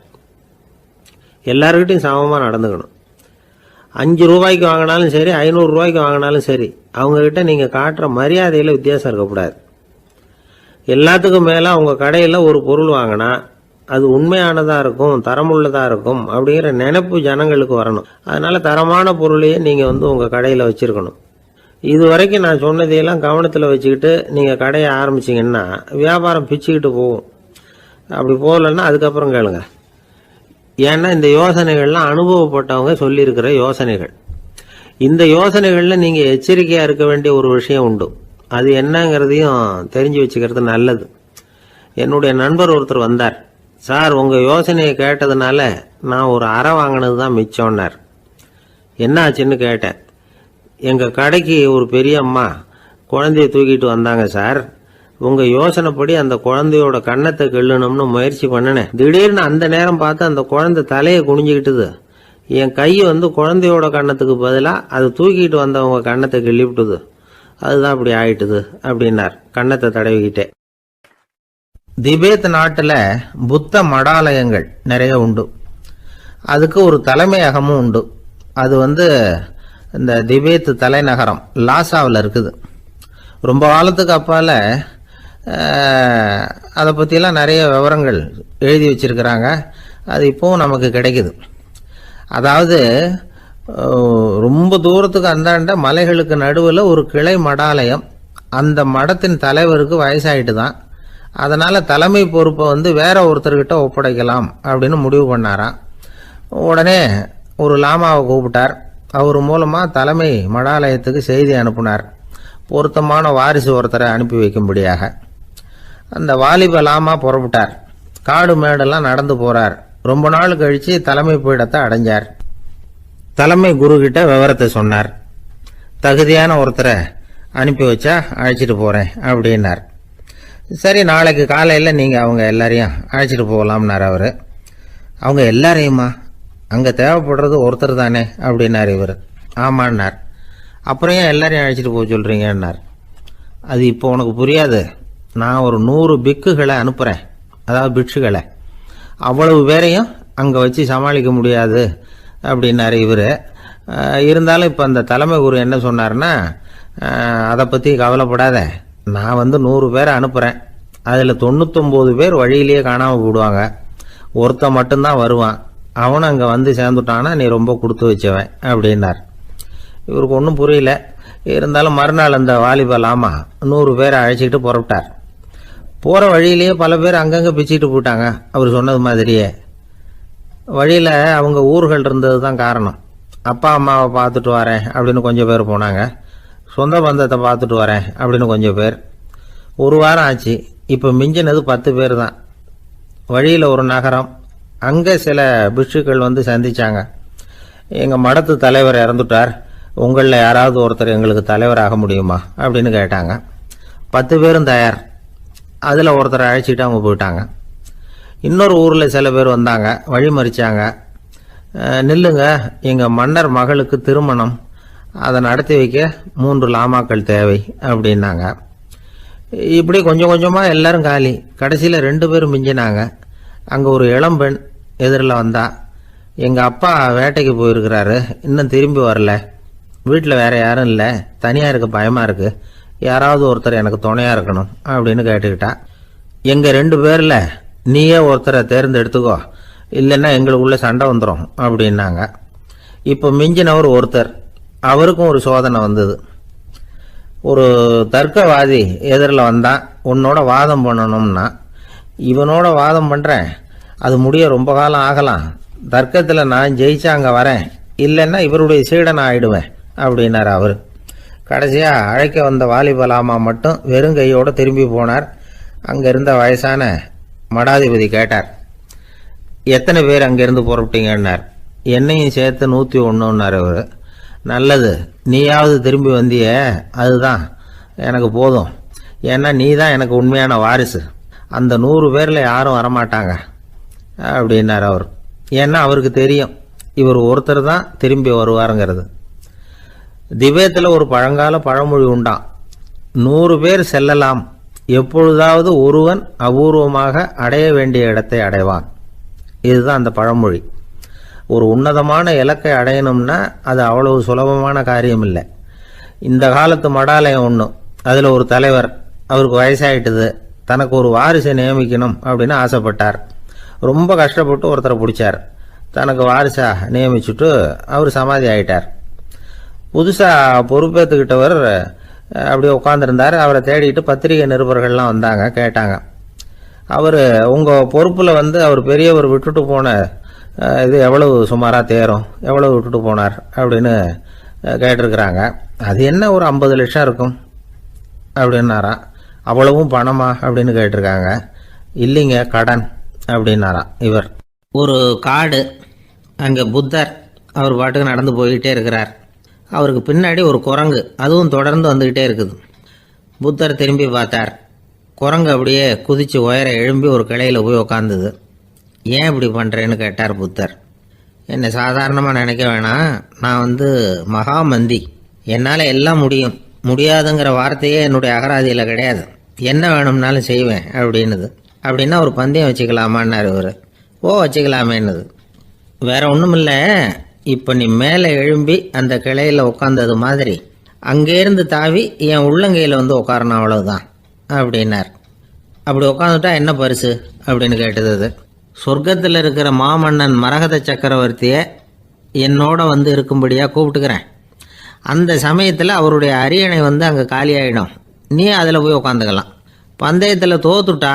Speaker 1: எல்லாருக்கிட்டையும் சமமாக நடந்துக்கணும். 5 ரூபாய்க்கு வாங்கினாலும் சரி, 500 ரூபாய்க்கு வாங்கினாலும் சரி, அவங்கக்கிட்ட நீங்கள் காட்டுற மரியாதையில் வித்தியாசம் இருக்கக்கூடாது. எல்லாத்துக்கும் மேலே உங்கள் கடையில் ஒரு பொருள் வாங்கினா அது உண்மையானதாக இருக்கும், தரமுள்ளதாக இருக்கும் அப்படிங்கிற நினைப்பு ஜனங்களுக்கு வரணும். அதனால் தரமான பொருளையே நீங்கள் உங்கள் கடையில் வச்சுருக்கணும். இது வரைக்கும் நான் சொன்னதையெல்லாம் கவனத்தில் வச்சுக்கிட்டு நீங்கள் கடையை ஆரம்பிச்சிங்கன்னா வியாபாரம் பிச்சுக்கிட்டு போகும். அப்படி போகலன்னா அதுக்கப்புறம் கேளுங்க. ஏன்னா இந்த யோசனைகள்லாம் அனுபவப்பட்டவங்க சொல்லியிருக்கிற யோசனைகள். இந்த யோசனைகளில் நீங்கள் எச்சரிக்கையாக இருக்க வேண்டிய ஒரு விஷயம் உண்டு. அது என்னங்கிறதையும் தெரிஞ்சு வச்சுக்கிறது நல்லது. என்னுடைய நண்பர் ஒருத்தர் வந்தார். சார், உங்கள் யோசனையை கேட்டதுனால நான் ஒரு அறை வாங்கினது தான் மிச்சம்னார். என்ன ஆச்சுன்னு கேட்டேன். எங்கள் கடைக்கு ஒரு பெரிய அம்மா குழந்தைய தூக்கிட்டு வந்தாங்க சார். உங்கள் யோசனைப்படி அந்த குழந்தையோட கண்ணத்தை கிள்ளணும்னு முயற்சி பண்ணினேன். திடீர்னு அந்த நேரம் பார்த்து அந்த குழந்தை தலையை குனிஞ்சிக்கிட்டுது. என் கை குழந்தையோட கண்ணத்துக்கு பதிலாக அது தூக்கிட்டு வந்தவங்க கண்ணத்தை கிள்ளிவிட்டுது. அதுதான் அப்படி ஆயிட்டுது அப்படின்னார் கண்ணத்தை தடவிக்கிட்டே. திபேத் நாட்டில் புத்த மடாலயங்கள் நிறைய உண்டு. அதுக்கு ஒரு தலைமையகமும் உண்டு. அது இந்த திபேத் தலைநகரம் லாசாவில் இருக்குது. ரொம்ப காலத்துக்கு அப்பால் அதை பற்றிலாம் நிறைய விவரங்கள் எழுதி வச்சிருக்கிறாங்க. அது இப்போவும் நமக்கு கிடைக்குது. அதாவது ரொம்ப தூரத்துக்கு அந்தாண்ட மலைகளுக்கு நடுவில் ஒரு கிளை மடாலயம். அந்த மடத்தின் தலைவருக்கு வயசாயிட்டு தான். அதனால் தலைமை பொறுப்பை வேற ஒருத்தர்கிட்ட ஒப்படைக்கலாம் அப்படின்னு முடிவு பண்ணாராம். உடனே ஒரு லாமாவை கூப்பிட்டார். அவர் மூலமாக தலைமை மடாலயத்துக்கு செய்தி அனுப்புனார், பொருத்தமான வாரிசு ஒருத்தரை அனுப்பி வைக்கும்படியாக. அந்த வாலிப லாமா புறப்பட்டார். காடு மேடெல்லாம் நடந்து போறார். ரொம்ப நாள் கழிச்சு தலைமை பீடத்தை அடைஞ்சார். தலைமை குரு கிட்ட விவரத்தை சொன்னார். தகுதியான ஒருத்தரை அனுப்பி வச்சா அழைச்சிட்டு போறேன் அப்படின்னார். சரி, நாளைக்கு காலையில் நீங்கள் அவங்க எல்லாரையும் அழைச்சிட்டு போகலாம்னார் அவர். அவங்க எல்லாரையுமா? அங்கே தேவைப்படுறது ஒருத்தர் தானே அப்படின்னார் இவர். ஆமான்னார். அப்புறம் ஏன் எல்லாரையும் அழைச்சிட்டு போக சொல்கிறீங்கன்னார். அது இப்போ உனக்கு புரியாது. நான் ஒரு 100 பிக்குகளை அனுப்புகிறேன், அதாவது பிட்சுகளை. அவ்வளவு பேரையும் அங்கே வச்சு சமாளிக்க முடியாது அப்படின்னாரு இவர். இருந்தாலும் இப்போ அந்த தலைமை குரு என்ன சொன்னார்னா, அதை பற்றி கவலைப்படாத, நான் 100 பேரை அனுப்புகிறேன். அதில் 99 பேர் வழியிலேயே காணாமல் போடுவாங்க, ஒருத்தன் மட்டும்தான் வருவான். அவனும் அங்கே சேர்ந்துட்டானா நீ ரொம்ப கொடுத்து வச்சவன் அப்படின்னார். இவருக்கு ஒன்றும் புரியல. இருந்தாலும் மறுநாள் அந்த வாலிப லாமா 100 பேரை அழைச்சிக்கிட்டு புறப்பட்டார். போகிற வழியிலேயே பல பேர் அங்கங்கே பிச்சுக்கிட்டு போயிட்டாங்க. அவர் சொன்னது மாதிரியே. வழியில் அவங்க ஊர்கள் இருந்தது தான் காரணம். அப்பா அம்மாவை பார்த்துட்டு வரேன் அப்படின்னு கொஞ்சம் பேர் போனாங்க. சொந்த பந்தத்தை பார்த்துட்டு வரேன் அப்படின்னு கொஞ்சம் பேர். ஒரு வாரம் ஆச்சு. இப்போ மிஞ்சினது 10 பேர் தான். வழியில் ஒரு நகரம். அங்கே சில பிட்சுக்கள் சந்திச்சாங்க. எங்கள் மடத்து தலைவர் இறந்துட்டார், உங்களில் யாராவது ஒருத்தர் எங்களுக்கு தலைவராக முடியுமா அப்படின்னு கேட்டாங்க. 10 பேரும் தயார். அதில் ஒருத்தரை அழைச்சிட்டு அவங்க போயிட்டாங்க. இன்னொரு ஊரில் சில பேர் வந்தாங்க, வழி மறிச்சாங்க. நில்லுங்க, எங்கள் மன்னர் மகளுக்கு திருமணம், அதை நடத்தி வைக்க 3 லாமாக்கள் தேவை அப்படின்னாங்க. இப்படி கொஞ்சம் கொஞ்சமாக எல்லாரும் காலி. கடைசியில் 2 பேரும் மிஞ்சினாங்க. அங்கே ஒரு இளம்பெண் எதிரில் வந்தா. எங்கள் அப்பா வேட்டைக்கு போயிருக்கிறாரு, இன்னும் திரும்பி வரல. வீட்டில் வேற யாரும் இல்லை, தனியாக இருக்க பயமாக இருக்கு. யாராவது ஒருத்தர் எனக்கு துணையாக இருக்கணும் அப்படின்னு கேட்டுக்கிட்டா. எங்கள் 2 பேரில் நீயே ஒருத்தரை தேர்ந்தெடுத்துக்கோ, இல்லைன்னா எங்களுக்குள்ள சண்டை வந்துடும் அப்படின்னாங்க. இப்போ மிஞ்சினவர் ஒருத்தர், அவருக்கும் ஒரு சோதனை வந்தது. ஒரு தர்க்கவாதி எதிரில் வந்தான், உன்னோட வாதம் பண்ணணும்னா. இவனோட வாதம் பண்ணுறேன், அது முடிய ரொம்ப காலம் ஆகலாம். தர்க்கத்தில் நான் ஜெயிச்சா அங்கே வரேன், இல்லைன்னா இவருடைய சீடனை ஆயிடுவேன் அப்படின்னார் அவர். கடைசியாக அழைக்க வந்த வாலிபலாமா மட்டும் வெறும் கையோடு திரும்பி போனார். அங்கே இருந்த வயசான மடாதிபதி கேட்டார், எத்தனை பேர் அங்கேருந்து புறப்பட்டீங்கன்னார். என்னையும் சேர்த்து 101ன்னார் அவர். நல்லது, நீயாவது திரும்பி வந்திய, அதுதான் எனக்கு போதும். ஏன்னா நீ தான் எனக்கு உண்மையான வாரிசு. அந்த 100 பேரில் யாரும் வரமாட்டாங்க அப்படின்னார் அவர். ஏன்னா அவருக்கு தெரியும் இவர் ஒருத்தர் தான் திரும்பி வருவாருங்கிறது. திபேத்தில் ஒரு பழங்கால பழமொழி உண்டாம், 100 பேர் செல்லலாம், எப்பொழுதாவது ஒருவன் அபூர்வமாக அடைய வேண்டிய இடத்தை அடைவான். இதுதான் அந்த பழமொழி. ஒரு உன்னதமான இலக்கை அடையணும்னா அது அவ்வளவு சுலபமான காரியம் இல்லை. இந்த காலத்து மடாலயம் ஒன்று, அதில் ஒரு தலைவர், அவருக்கு வயசாயிட்டுது, தனக்கு ஒரு வாரிசை நியமிக்கணும் அப்படின்னு ஆசைப்பட்டார். ரொம்ப கஷ்டப்பட்டு ஒருத்தரை பிடிச்சார், தனக்கு வாரிசா நியமிச்சுட்டு அவர் சமாதி ஆயிட்டார். புதுசாக பொறுப்பேற்றுக்கிட்டவர் அப்படியே உட்காந்துருந்தார். அவரை தேடிட்டு பத்திரிகை நிருபர்கள்லாம் வந்தாங்க, கேட்டாங்க. அவர் உங்கள் பொறுப்பில் அவர் பெரியவர் விட்டுட்டு போன இது எவ்வளவு சுமாராக தேரும், எவ்வளவு விட்டுட்டு போனார் அப்படின்னு கேட்டிருக்கிறாங்க. அது என்ன ஒரு 50 லட்சம் இருக்கும் அப்படின்னாராம். அவ்வளவும் பணமா அப்படின்னு கேட்டிருக்காங்க. இல்லைங்க, கடன் அப்படின்னாராம் இவர். ஒரு காடு, அங்கே புத்தர் அவர் பாட்டுக்கு நடந்து போய்கிட்டே இருக்கிறார். அவருக்கு பின்னாடி ஒரு குரங்கு, அதுவும் தொடர்ந்து வந்துக்கிட்டே இருக்குது. புத்தர் திரும்பி பார்த்தார். குரங்கு அப்படியே குதித்து உயர எழும்பி ஒரு கிளையில் போய் உக்காந்துது. ஏன் இப்படி பண்ணுறேன்னு கேட்டார் புத்தர். என்னை சாதாரணமாக நினைக்க வேணாம், நான் மகாமந்தி, என்னால் எல்லாம் முடியும், முடியாதுங்கிற வார்த்தையே என்னுடைய அகராதியில் கிடையாது, என்ன வேணும்னாலும் செய்வேன் அப்படின்னுது. அப்படின்னா ஒரு பந்தயம் வச்சுக்கலாமான்னாரு இவர். ஓ, வச்சுக்கலாமேன்னுது. வேற ஒன்றும் இல்லை, இப்போ நீ மேலே எழும்பி அந்த கிளையில் உட்காந்தது மாதிரி அங்கேருந்து தாவி என் உள்ளங்கையில் உட்காரணும், அவ்வளவுதான் அப்படின்னார். அப்படி உட்காந்துட்டா என்ன பரிசு அப்படின்னு கேட்டது அது. சொர்க்கத்தில் இருக்கிற மாமன்னன் மரகத சக்கரவர்த்தியை என்னோட இருக்கும்படியாக கூப்பிட்டுக்கிறேன். அந்த சமயத்தில் அவருடைய அரியணை அங்கே காலியாயிடும், நீ அதில் போய் உட்காந்துக்கலாம். பந்தயத்தில் தோத்துட்டா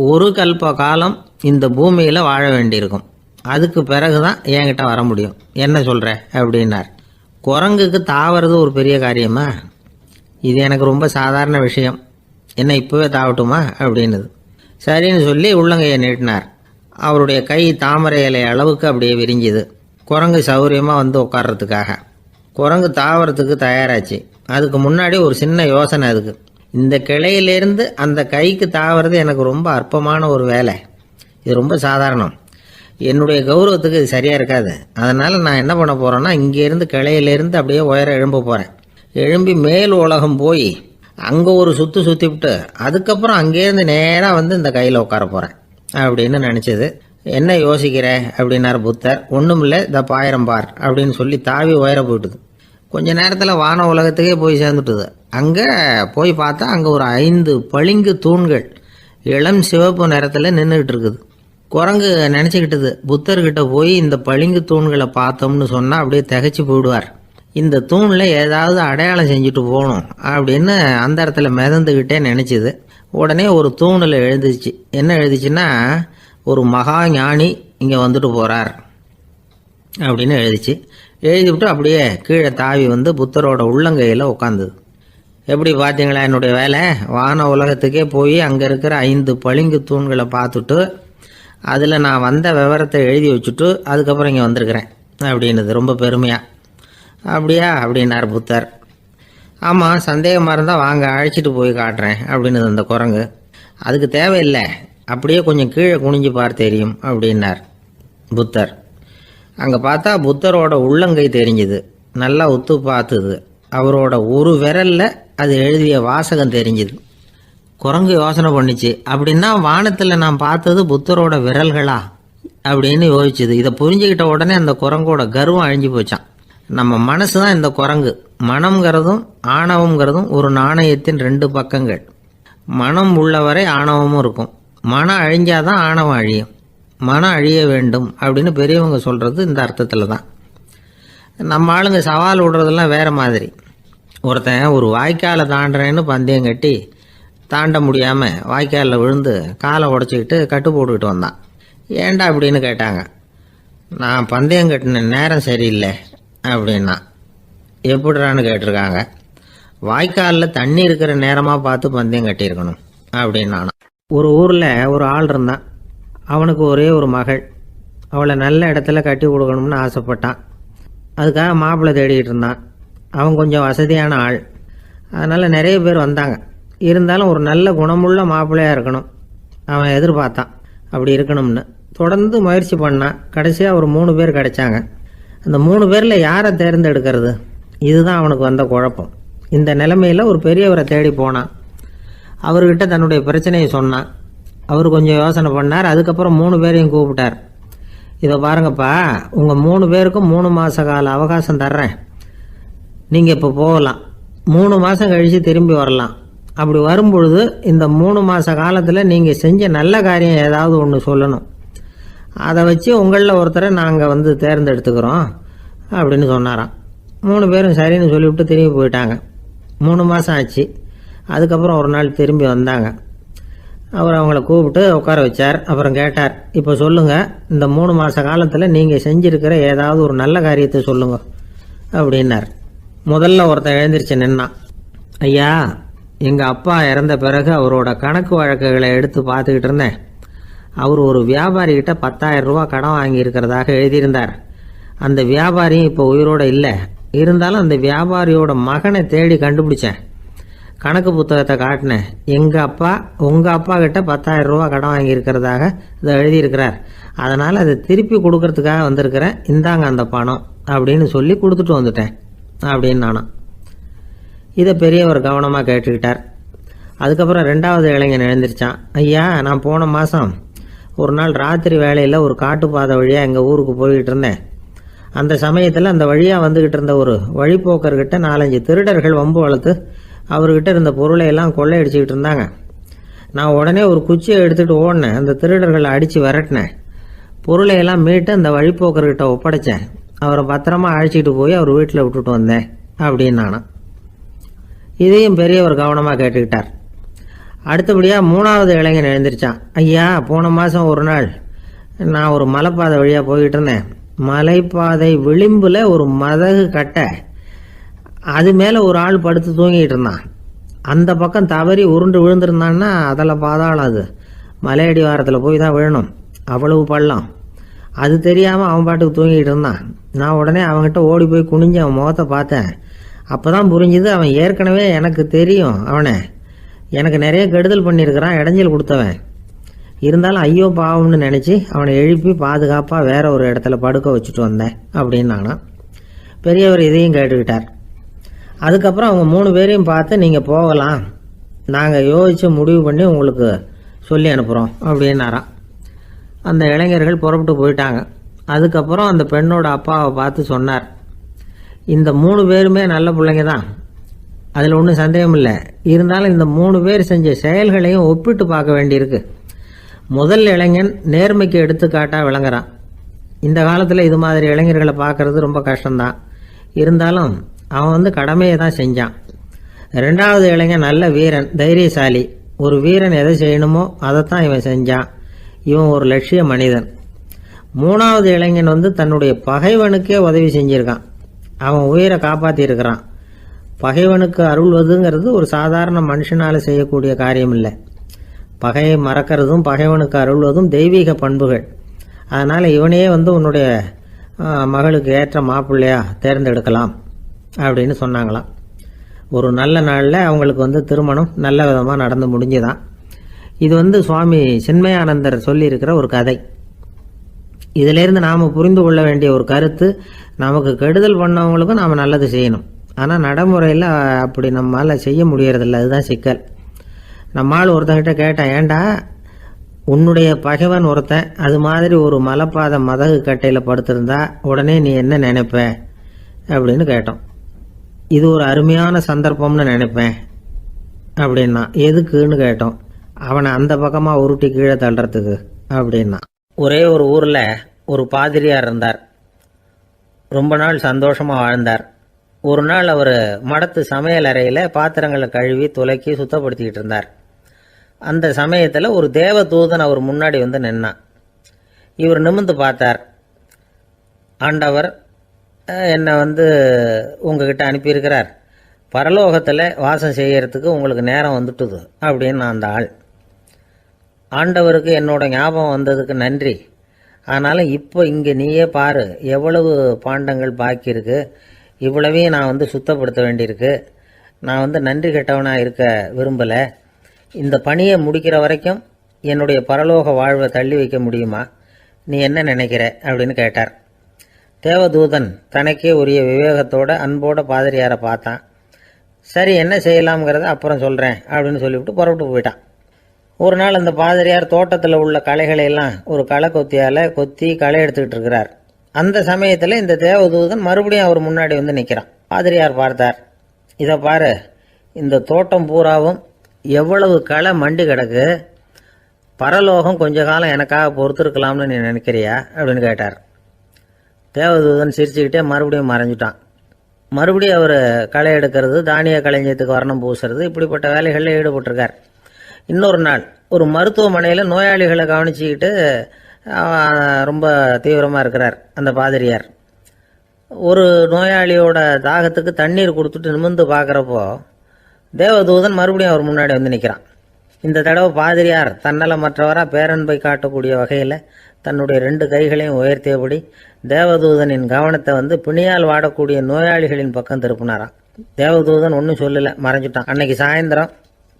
Speaker 1: ஒரு கல்ப காலம் இந்த பூமியில் வாழ வேண்டியிருக்கும், அதுக்கு பிறகு தான் என்கிட்ட வர முடியும், என்ன சொல்கிற அப்படின்னார். குரங்குக்கு தாவறது ஒரு பெரிய காரியமா? இது எனக்கு ரொம்ப சாதாரண விஷயம், என்ன இப்போவே தாவட்டுமா அப்படின்னுது. சரின்னு சொல்லி உள்ளங்கையை நீட்டினார். அவருடைய கை தாமரை இலை அளவுக்கு அப்படியே விரிஞ்சுது. குரங்கு சௌகரியமாக உட்கார்றதுக்காக. குரங்கு தாவறதுக்கு தயாராச்சு. அதுக்கு முன்னாடி ஒரு சின்ன யோசனை அதுக்கு. இந்த கிளையிலேருந்து அந்த கைக்கு தாவறது எனக்கு ரொம்ப அற்பமான ஒரு வேலை, இது ரொம்ப சாதாரணம், என்னுடைய கௌரவத்துக்கு இது சரியாக இருக்காது. அதனால் நான் என்ன பண்ண போகிறேன்னா, இங்கேருந்து கிளையிலேருந்து அப்படியே உயர எழும்ப போகிறேன். எழும்பி மேல் உலகம் போய் அங்கே ஒரு சுற்றிவிட்டு அதுக்கப்புறம் அங்கேருந்து நேராக இந்த கையில் உட்கார போகிறேன் அப்படின்னு நினச்சது. என்ன யோசிக்கிற அப்படின்னார் புத்தர். ஒன்றும் இல்லை, இந்த பாயிரம் பார் அப்படின்னு சொல்லி தாவி உயர போயிட்டுது. கொஞ்ச நேரத்தில் வான உலகத்துக்கே போய் சேர்ந்துட்டுது. அங்கே போய் பார்த்தா அங்கே ஒரு 5 பளிங்கு தூண்கள் இளம் சிவப்பு நிறத்தில் நின்றுக்கிட்டு இருக்குது. குரங்கு நினச்சிக்கிட்டது, புத்தர்கிட்ட போய் இந்த பளிங்கு தூண்களை பார்த்தோம்னு சொன்னால் அப்படியே திகைச்சு போயிடுவார், இந்த தூணில் ஏதாவது அடையாளம் செஞ்சுட்டு போகணும் அப்படின்னு அந்த இடத்துல மிதந்துக்கிட்டே நினச்சிது. உடனே ஒரு தூணில் எழுதிச்சு. என்ன எழுதிச்சுன்னா, ஒரு மகா ஞானி இங்கே வந்துட்டு போகிறார் அப்படின்னு எழுதிச்சு. எழுதிவிட்டு அப்படியே கீழே தாவி புத்தரோட உள்ளங்கையில் உட்காந்துது. எப்படி பார்த்தீங்களா என்னுடைய வேலை? வான உலகத்துக்கே போய் அங்கே இருக்கிற 5 பளிங்கு தூண்களை பார்த்துட்டு அதில் நான் வந்த விவரத்தை எழுதி வச்சுட்டு அதுக்கப்புறம் இங்கே வந்திருக்கிறேன் அப்படின்னுது ரொம்ப பெருமையாக. அப்படியா அப்படின்னார் புத்தர். ஆமாம், சந்தேகமாக இருந்தால் வாங்க, அழைச்சிட்டு போய் காட்டுறேன் அப்படின்னுது அந்த குரங்கு. அதுக்கு தேவையில்லை, அப்படியே கொஞ்சம் கீழே குனிஞ்சு பார், தெரியும் அப்படின்னார் புத்தர். அங்கே பார்த்தா புத்தரோட உள்ளங்கை தெரிஞ்சுது. நல்லா உத்து பார்த்துது. அவரோட ஒரு விரலில் அது எழுதிய வாசகம் தெரிஞ்சுது. குரங்கு யோசனை பண்ணிச்சு, அப்படின்னா வானத்தில் நான் பார்த்தது புத்தரோட விரல்களா?
Speaker 2: அப்படின்னு யோசிச்சுது. இதை புரிஞ்சுக்கிட்ட உடனே அந்த குரங்கோட கர்வம் அழிஞ்சு போச்சான். நம்ம மனசு தான் இந்த குரங்கு. மனம்ங்கிறதும் ஆணவம்ங்கிறதும் ஒரு நாணயத்தின் 2 பக்கங்கள். மனம் உள்ளவரை ஆணவமும் இருக்கும். மனம் அழிஞ்சாதான் ஆணவம் அழியும். மனம் அழிய வேண்டும் அப்படின்னு பெரியவங்க சொல்கிறது இந்த அர்த்தத்தில் தான். நம்ம ஆளுங்க சவால் விடுறதெல்லாம் வேறு மாதிரி. ஒருத்தன் ஒரு வாய்க்காலை தாண்டுறேன்னு பந்தயம் கட்டி தாண்ட முடியாமல் வாய்க்காலில் விழுந்து காலை உடச்சிக்கிட்டு கட்டு போட்டுக்கிட்டு வந்தான். ஏன்டா அப்படின்னு கேட்டாங்க. நான் பந்தயம் கட்டின நேரம் சரியில்லை அப்படின்னா. எப்படிறான்னு கேட்டிருக்காங்க. வாய்க்காலில் தண்ணி இருக்கிற நேரமாக பார்த்து பந்தயம் கட்டியிருக்கணும் அப்படின்னா. ஒரு ஊரில் ஒரு ஆள் இருந்தான். அவனுக்கு ஒரே ஒரு மகள். அவளை நல்ல இடத்துல கட்டி கொடுக்கணும்னு ஆசைப்பட்டான். அதுக்காக மாப்பிள்ளை தேடிக்கிட்டு இருந்தான். அவன் கொஞ்சம் வசதியான ஆள். அதனால் நிறைய பேர் வந்தாங்க. இருந்தாலும் ஒரு நல்ல குணமுள்ள மாப்பிள்ளையாக இருக்கணும் அவன் எதிர்பார்த்தான். அப்படி இருக்கணும்னு தொடர்ந்து முயற்சி பண்ணான். கடைசியாக ஒரு 3 பேர் கிடைச்சாங்க. அந்த 3 பேரில் யாரை தேர்ந்தெடுக்கிறது, இதுதான் அவனுக்கு வந்த குழப்பம். இந்த நிலைமையில் ஒரு பெரியவரை தேடி போனான். அவர்கிட்ட தன்னுடைய பிரச்சனையை சொன்னான். அவர் கொஞ்சம் யோசனை பண்ணார். அதுக்கப்புறம் 3 பேரையும் கூப்பிட்டார். இதை பாருங்கப்பா, உங்கள் 3 பேருக்கும் 3 மாத கால அவகாசம் தர்றேன். நீங்கள் இப்போ போகலாம். 3 மாதம் கழித்து திரும்பி வரலாம். அப்படி வரும்பொழுது இந்த 3 மாத காலத்தில் நீங்கள் செஞ்ச நல்ல காரியம் ஏதாவது ஒன்று சொல்லணும். அதை வச்சு உங்களில் ஒருத்தரை நாங்கள் தேர்ந்தெடுத்துக்கிறோம் அப்படின்னு சொன்னாராம். 3 பேரும் சரின்னு சொல்லிவிட்டு திரும்பி போயிட்டாங்க. 3 மாதம் ஆச்சு. அதுக்கப்புறம் ஒரு நாள் திரும்பி வந்தாங்க. அவர் அவங்கள கூப்பிட்டு உட்கார வச்சார். அப்புறம் கேட்டார், இப்போ சொல்லுங்கள், இந்த 3 மாத காலத்தில் நீங்கள் செஞ்சுருக்கிற ஏதாவது ஒரு நல்ல காரியத்தை சொல்லுங்க அப்படின்னார். முதல்ல ஒருத்தன் எழுந்திரிச்சு நின்னான். ஐயா, எங்கள் அப்பா இறந்த பிறகு அவரோட கணக்கு வழக்குகளை எடுத்து பார்த்துக்கிட்டு இருந்தேன். அவர் ஒரு வியாபாரிகிட்ட 10,000 ரூபா கடன் வாங்கியிருக்கிறதாக எழுதியிருந்தார். அந்த வியாபாரியும் இப்போ உயிரோடு இல்லை. இருந்தாலும் அந்த வியாபாரியோட மகனை தேடி கண்டுபிடிச்சேன். கணக்கு புத்தகத்தை காட்டினேன். எங்கள் அப்பா உங்கள் அப்பா கிட்ட 10,000 ரூபா கடன் வாங்கியிருக்கிறதாக இதை எழுதியிருக்கிறார். அதனால் அதை திருப்பி கொடுக்கறதுக்காக வந்திருக்கிறேன். இந்தாங்க அந்த பணம் அப்படின்னு சொல்லி கொடுத்துட்டு வந்துட்டேன் அப்படின்னு நானும். இதை பெரியவர் கவனமாக கேட்டுக்கிட்டார். அதுக்கப்புறம் 2வது இளைஞன் எழுந்திரிச்சான். ஐயா, நான் போன மாதம் ஒரு நாள் ராத்திரி வேளையில் ஒரு காட்டுப்பாதை வழியாக எங்கள் ஊருக்கு போய்கிட்டு இருந்தேன். அந்த சமயத்தில் அந்த வழியாக வந்துக்கிட்டு இருந்த ஒரு வழிப்போக்கர்கிட்ட 4-5 திருடர்கள் வம்பு வளர்த்து அவர்கிட்ட இருந்த பொருளை எல்லாம் கொள்ளையடிச்சிக்கிட்டு இருந்தாங்க. நான் உடனே ஒரு குச்சியை எடுத்துகிட்டு ஓடினேன். அந்த திருடர்களை அடித்து விரட்டினேன். பொருளை எல்லாம் மீட்டு அந்த வழிப்போக்கர்கிட்ட ஒப்படைச்சேன். அவரை பத்திரமா அழைச்சிட்டு போய் அவர் வீட்டில் விட்டுட்டு வந்தேன் அப்படின்னு நானும். இதையும் பெரியவர் கவனமாக கேட்டுக்கிட்டார். அடுத்தபடியாக 3வது இளைஞன் எழுந்திரிச்சான். ஐயா, போன மாதம் ஒரு நாள் நான் ஒரு மலைப்பாதை வழியாக போய்கிட்டு இருந்தேன். மலைப்பாதை விளிம்பில் ஒரு மதகு கட்டை, அது மேலே ஒரு ஆள் படுத்து தூங்கிட்டு இருந்தான். அந்த பக்கம் தவறி உருண்டு விழுந்திருந்தான்னா அதில் பாதாளம். அது மலையடி வாரத்தில் போய் தான் விழணும். அவ்வளவு பள்ளம். அது தெரியாமல் அவன் பாட்டுக்கு தூங்கிட்டு இருந்தான். நான் உடனே அவன்கிட்ட ஓடி போய் குனிஞ்சு அவன் முகத்தை பார்த்தேன். அப்போ தான் புரிஞ்சுது, அவன் ஏற்கனவே எனக்கு தெரியும். அவனை எனக்கு நிறைய கெடுதல் பண்ணியிருக்கிறான், இடைஞ்சல் கொடுத்தவன். இருந்தாலும் ஐயோ பாவம்னு நினச்சி அவனை எழுப்பி பாதுகாப்பாக வேற ஒரு இடத்துல படுக்க வச்சுட்டு வந்தேன் அப்படின்னு நானும். பெரியவர் இதையும் கேட்டுக்கிட்டார். அதுக்கப்புறம் அவங்க 3 பேரையும் பார்த்து, நீங்கள் போகலாம், நாங்கள் யோசித்து முடிவு பண்ணி உங்களுக்கு சொல்லி அனுப்புகிறோம் அப்படின்னாராம். அந்த இளைஞர்கள் புறப்பட்டு போயிட்டாங்க. அதுக்கப்புறம் அந்த பெண்ணோட அப்பாவை பார்த்து சொன்னார், இந்த 3 பேருமே நல்ல பிள்ளைங்க தான், அதில் ஒன்றும் சந்தேகம் இல்லை. இருந்தாலும் இந்த 3 பேர் செஞ்ச செயல்களையும் ஒப்பிட்டு பார்க்க வேண்டியிருக்கு. முதல் இளைஞன் நேர்மைக்கு எடுத்துக்காட்டாக விளங்குறான். இந்த காலத்தில் இது மாதிரி இளைஞர்களை பார்க்கறது ரொம்ப கஷ்டம்தான். இருந்தாலும் அவன் கடமையை தான் செஞ்சான். 2வது இளைஞன் நல்ல வீரன், தைரியசாலி. ஒரு வீரன் எதை செய்யணுமோ அதைத்தான் இவன் செஞ்சான். இவன் ஒரு லட்சிய மனிதன். 3வது இளைஞன் தன்னுடைய பகைவனுக்கே உதவி செஞ்சிருக்கான். அவன் உயிரை காப்பாற்றியிருக்கிறான். பகைவனுக்கு அருள்வதுங்கிறது ஒரு சாதாரண மனுஷனால் செய்யக்கூடிய காரியம் இல்லை. பகையை மறக்கிறதும் பகைவனுக்கு அருள்வதும் தெய்வீக பண்புகள். அதனால் இவனையே உன்னுடைய மகளுக்கு ஏற்ற மாப்பிள்ளையா தேர்ந்தெடுக்கலாம் அப்படின்னு சொன்னாங்களாம். ஒரு நல்ல நாளில் அவங்களுக்கு திருமணம் நல்ல விதமாக நடந்து முடிஞ்சுதான். இது சுவாமி சின்மயானந்தர் சொல்லியிருக்கிற ஒரு கதை. இதிலேருந்து நாம் புரிந்து கொள்ள வேண்டிய ஒரு கருத்து, நமக்கு கெடுதல் பண்ணவங்களுக்கும் நாம் நல்லது செய்யணும். ஆனால் நடைமுறையில் அப்படி நம்மளால் செய்ய முடியறதில்ல. அதுதான் சிக்கல். நம்மால் ஒருத்தங்கிட்ட கேட்டேன், ஏண்டா உன்னுடைய பகைவன் ஒருத்தன் அது மாதிரி ஒரு மலைப்பாத மதகு கட்டையில் படுத்திருந்தா உடனே நீ என்ன நினைப்ப அப்படின்னு கேட்டோம். இது ஒரு அருமையான சந்தர்ப்பம்னு நினைப்பேன் அப்படின்னா. எதுக்குன்னு கேட்டோம். அவனை அந்த பக்கமாக உருட்டி கீழே தள்ளுறதுக்கு அப்படின்னா. ஒரே ஒரு ஊரில் ஒரு பாதிரியார் இருந்தார். ரொம்ப நாள் சந்தோஷமாக வாழ்ந்தார். ஒரு நாள் அவர் மடத்து சமையல் அறையில் பாத்திரங்களை கழுவி துலக்கி சுத்தப்படுத்திக்கிட்டு இருந்தார். அந்த சமயத்தில் ஒரு தேவதூதன் அவர் முன்னாடி வந்து நின்னான். இவர் நிமிர்ந்து பார்த்தார். ஆண்டவர் என்னை உங்ககிட்ட அனுப்பியிருக்கிறார், பரலோகத்தில் வாசம் செய்யறதுக்கு உங்களுக்கு நேரம் வந்துட்டுது அப்படின்னு அந்த ஆள். ஆண்டவருக்கு என்னோட ஞாபகம் வந்ததுக்கு நன்றி. ஆனாலும் இப்போ இங்கே நீயே பாரு, எவ்வளவு பாண்டங்கள் பாக்கி இருக்கு, இவ்வளவையும் நான் சுத்தப்படுத்த வேண்டியிருக்கு. நான் நன்றி கெட்டவனாக இருக்க விரும்பலை. இந்த பணியை முடிக்கிற வரைக்கும் என்னுடைய பரலோக வாழ்வை தள்ளி வைக்க முடியுமா? நீ என்ன நினைக்கிற அப்படின்னு கேட்டார். தேவதூதன் தனக்கே உரிய விவேகத்தோட அன்போட பாதிரியாரை பார்த்தான். சரி, என்ன செய்யலாம்ங்கிறத அப்புறம் சொல்கிறேன் அப்படின்னு சொல்லிவிட்டு புறப்பட்டு போயிட்டான். ஒரு நாள் அந்த பாதிரியார் தோட்டத்தில் உள்ள களைகளை எல்லாம் ஒரு களை கொத்தியால் கொத்தி களை எடுத்துக்கிட்டு இருக்கிறார். அந்த சமயத்தில் இந்த தேவதூதன் மறுபடியும் அவர் முன்னாடி நிற்கிறான். பாதிரியார் பார்த்தார். இதை பாரு, இந்த தோட்டம் பூராவும் எவ்வளவு களை மண்டி கிடக்கு, பரலோகம் கொஞ்ச காலம் எனக்காக பொறுத்திருக்கலாம்னு நீ நினைக்கிறியா அப்படின்னு கேட்டார். தேவதூதன் சிரிச்சுக்கிட்டே மறுபடியும் மறைஞ்சிட்டான். மறுபடியும் அவர் களை எடுக்கிறது, தானிய களஞ்சியத்துக்கு வர்ணம் பூசுறது, இப்படிப்பட்ட வேலைகளில் ஈடுபட்டிருக்கார். இன்னொரு நாள் ஒரு மருத்துவமனையில் நோயாளிகளை கவனிச்சுக்கிட்டு ரொம்ப தீவிரமாக இருக்கிறார் அந்த பாதிரியார். ஒரு நோயாளியோட தாகத்துக்கு தண்ணீர் கொடுத்துட்டு நிமிர்ந்து பார்க்குறப்போ தேவதூதன் மறுபடியும் அவர் முன்னாடி நிற்கிறான். இந்த தடவை பாதிரியார் தன்னலமற்றவராக பேரன்பை காட்டக்கூடிய வகையில் தன்னுடைய 2 கைகளையும் உயர்த்தியபடி தேவதூதனின் கவனத்தை பிணியால் வாடக்கூடிய நோயாளிகளின் பக்கம் திருப்பினாராம். தேவதூதன் ஒன்றும் சொல்லலை, மறைஞ்சிட்டான். அன்னைக்கு சாயந்தரம்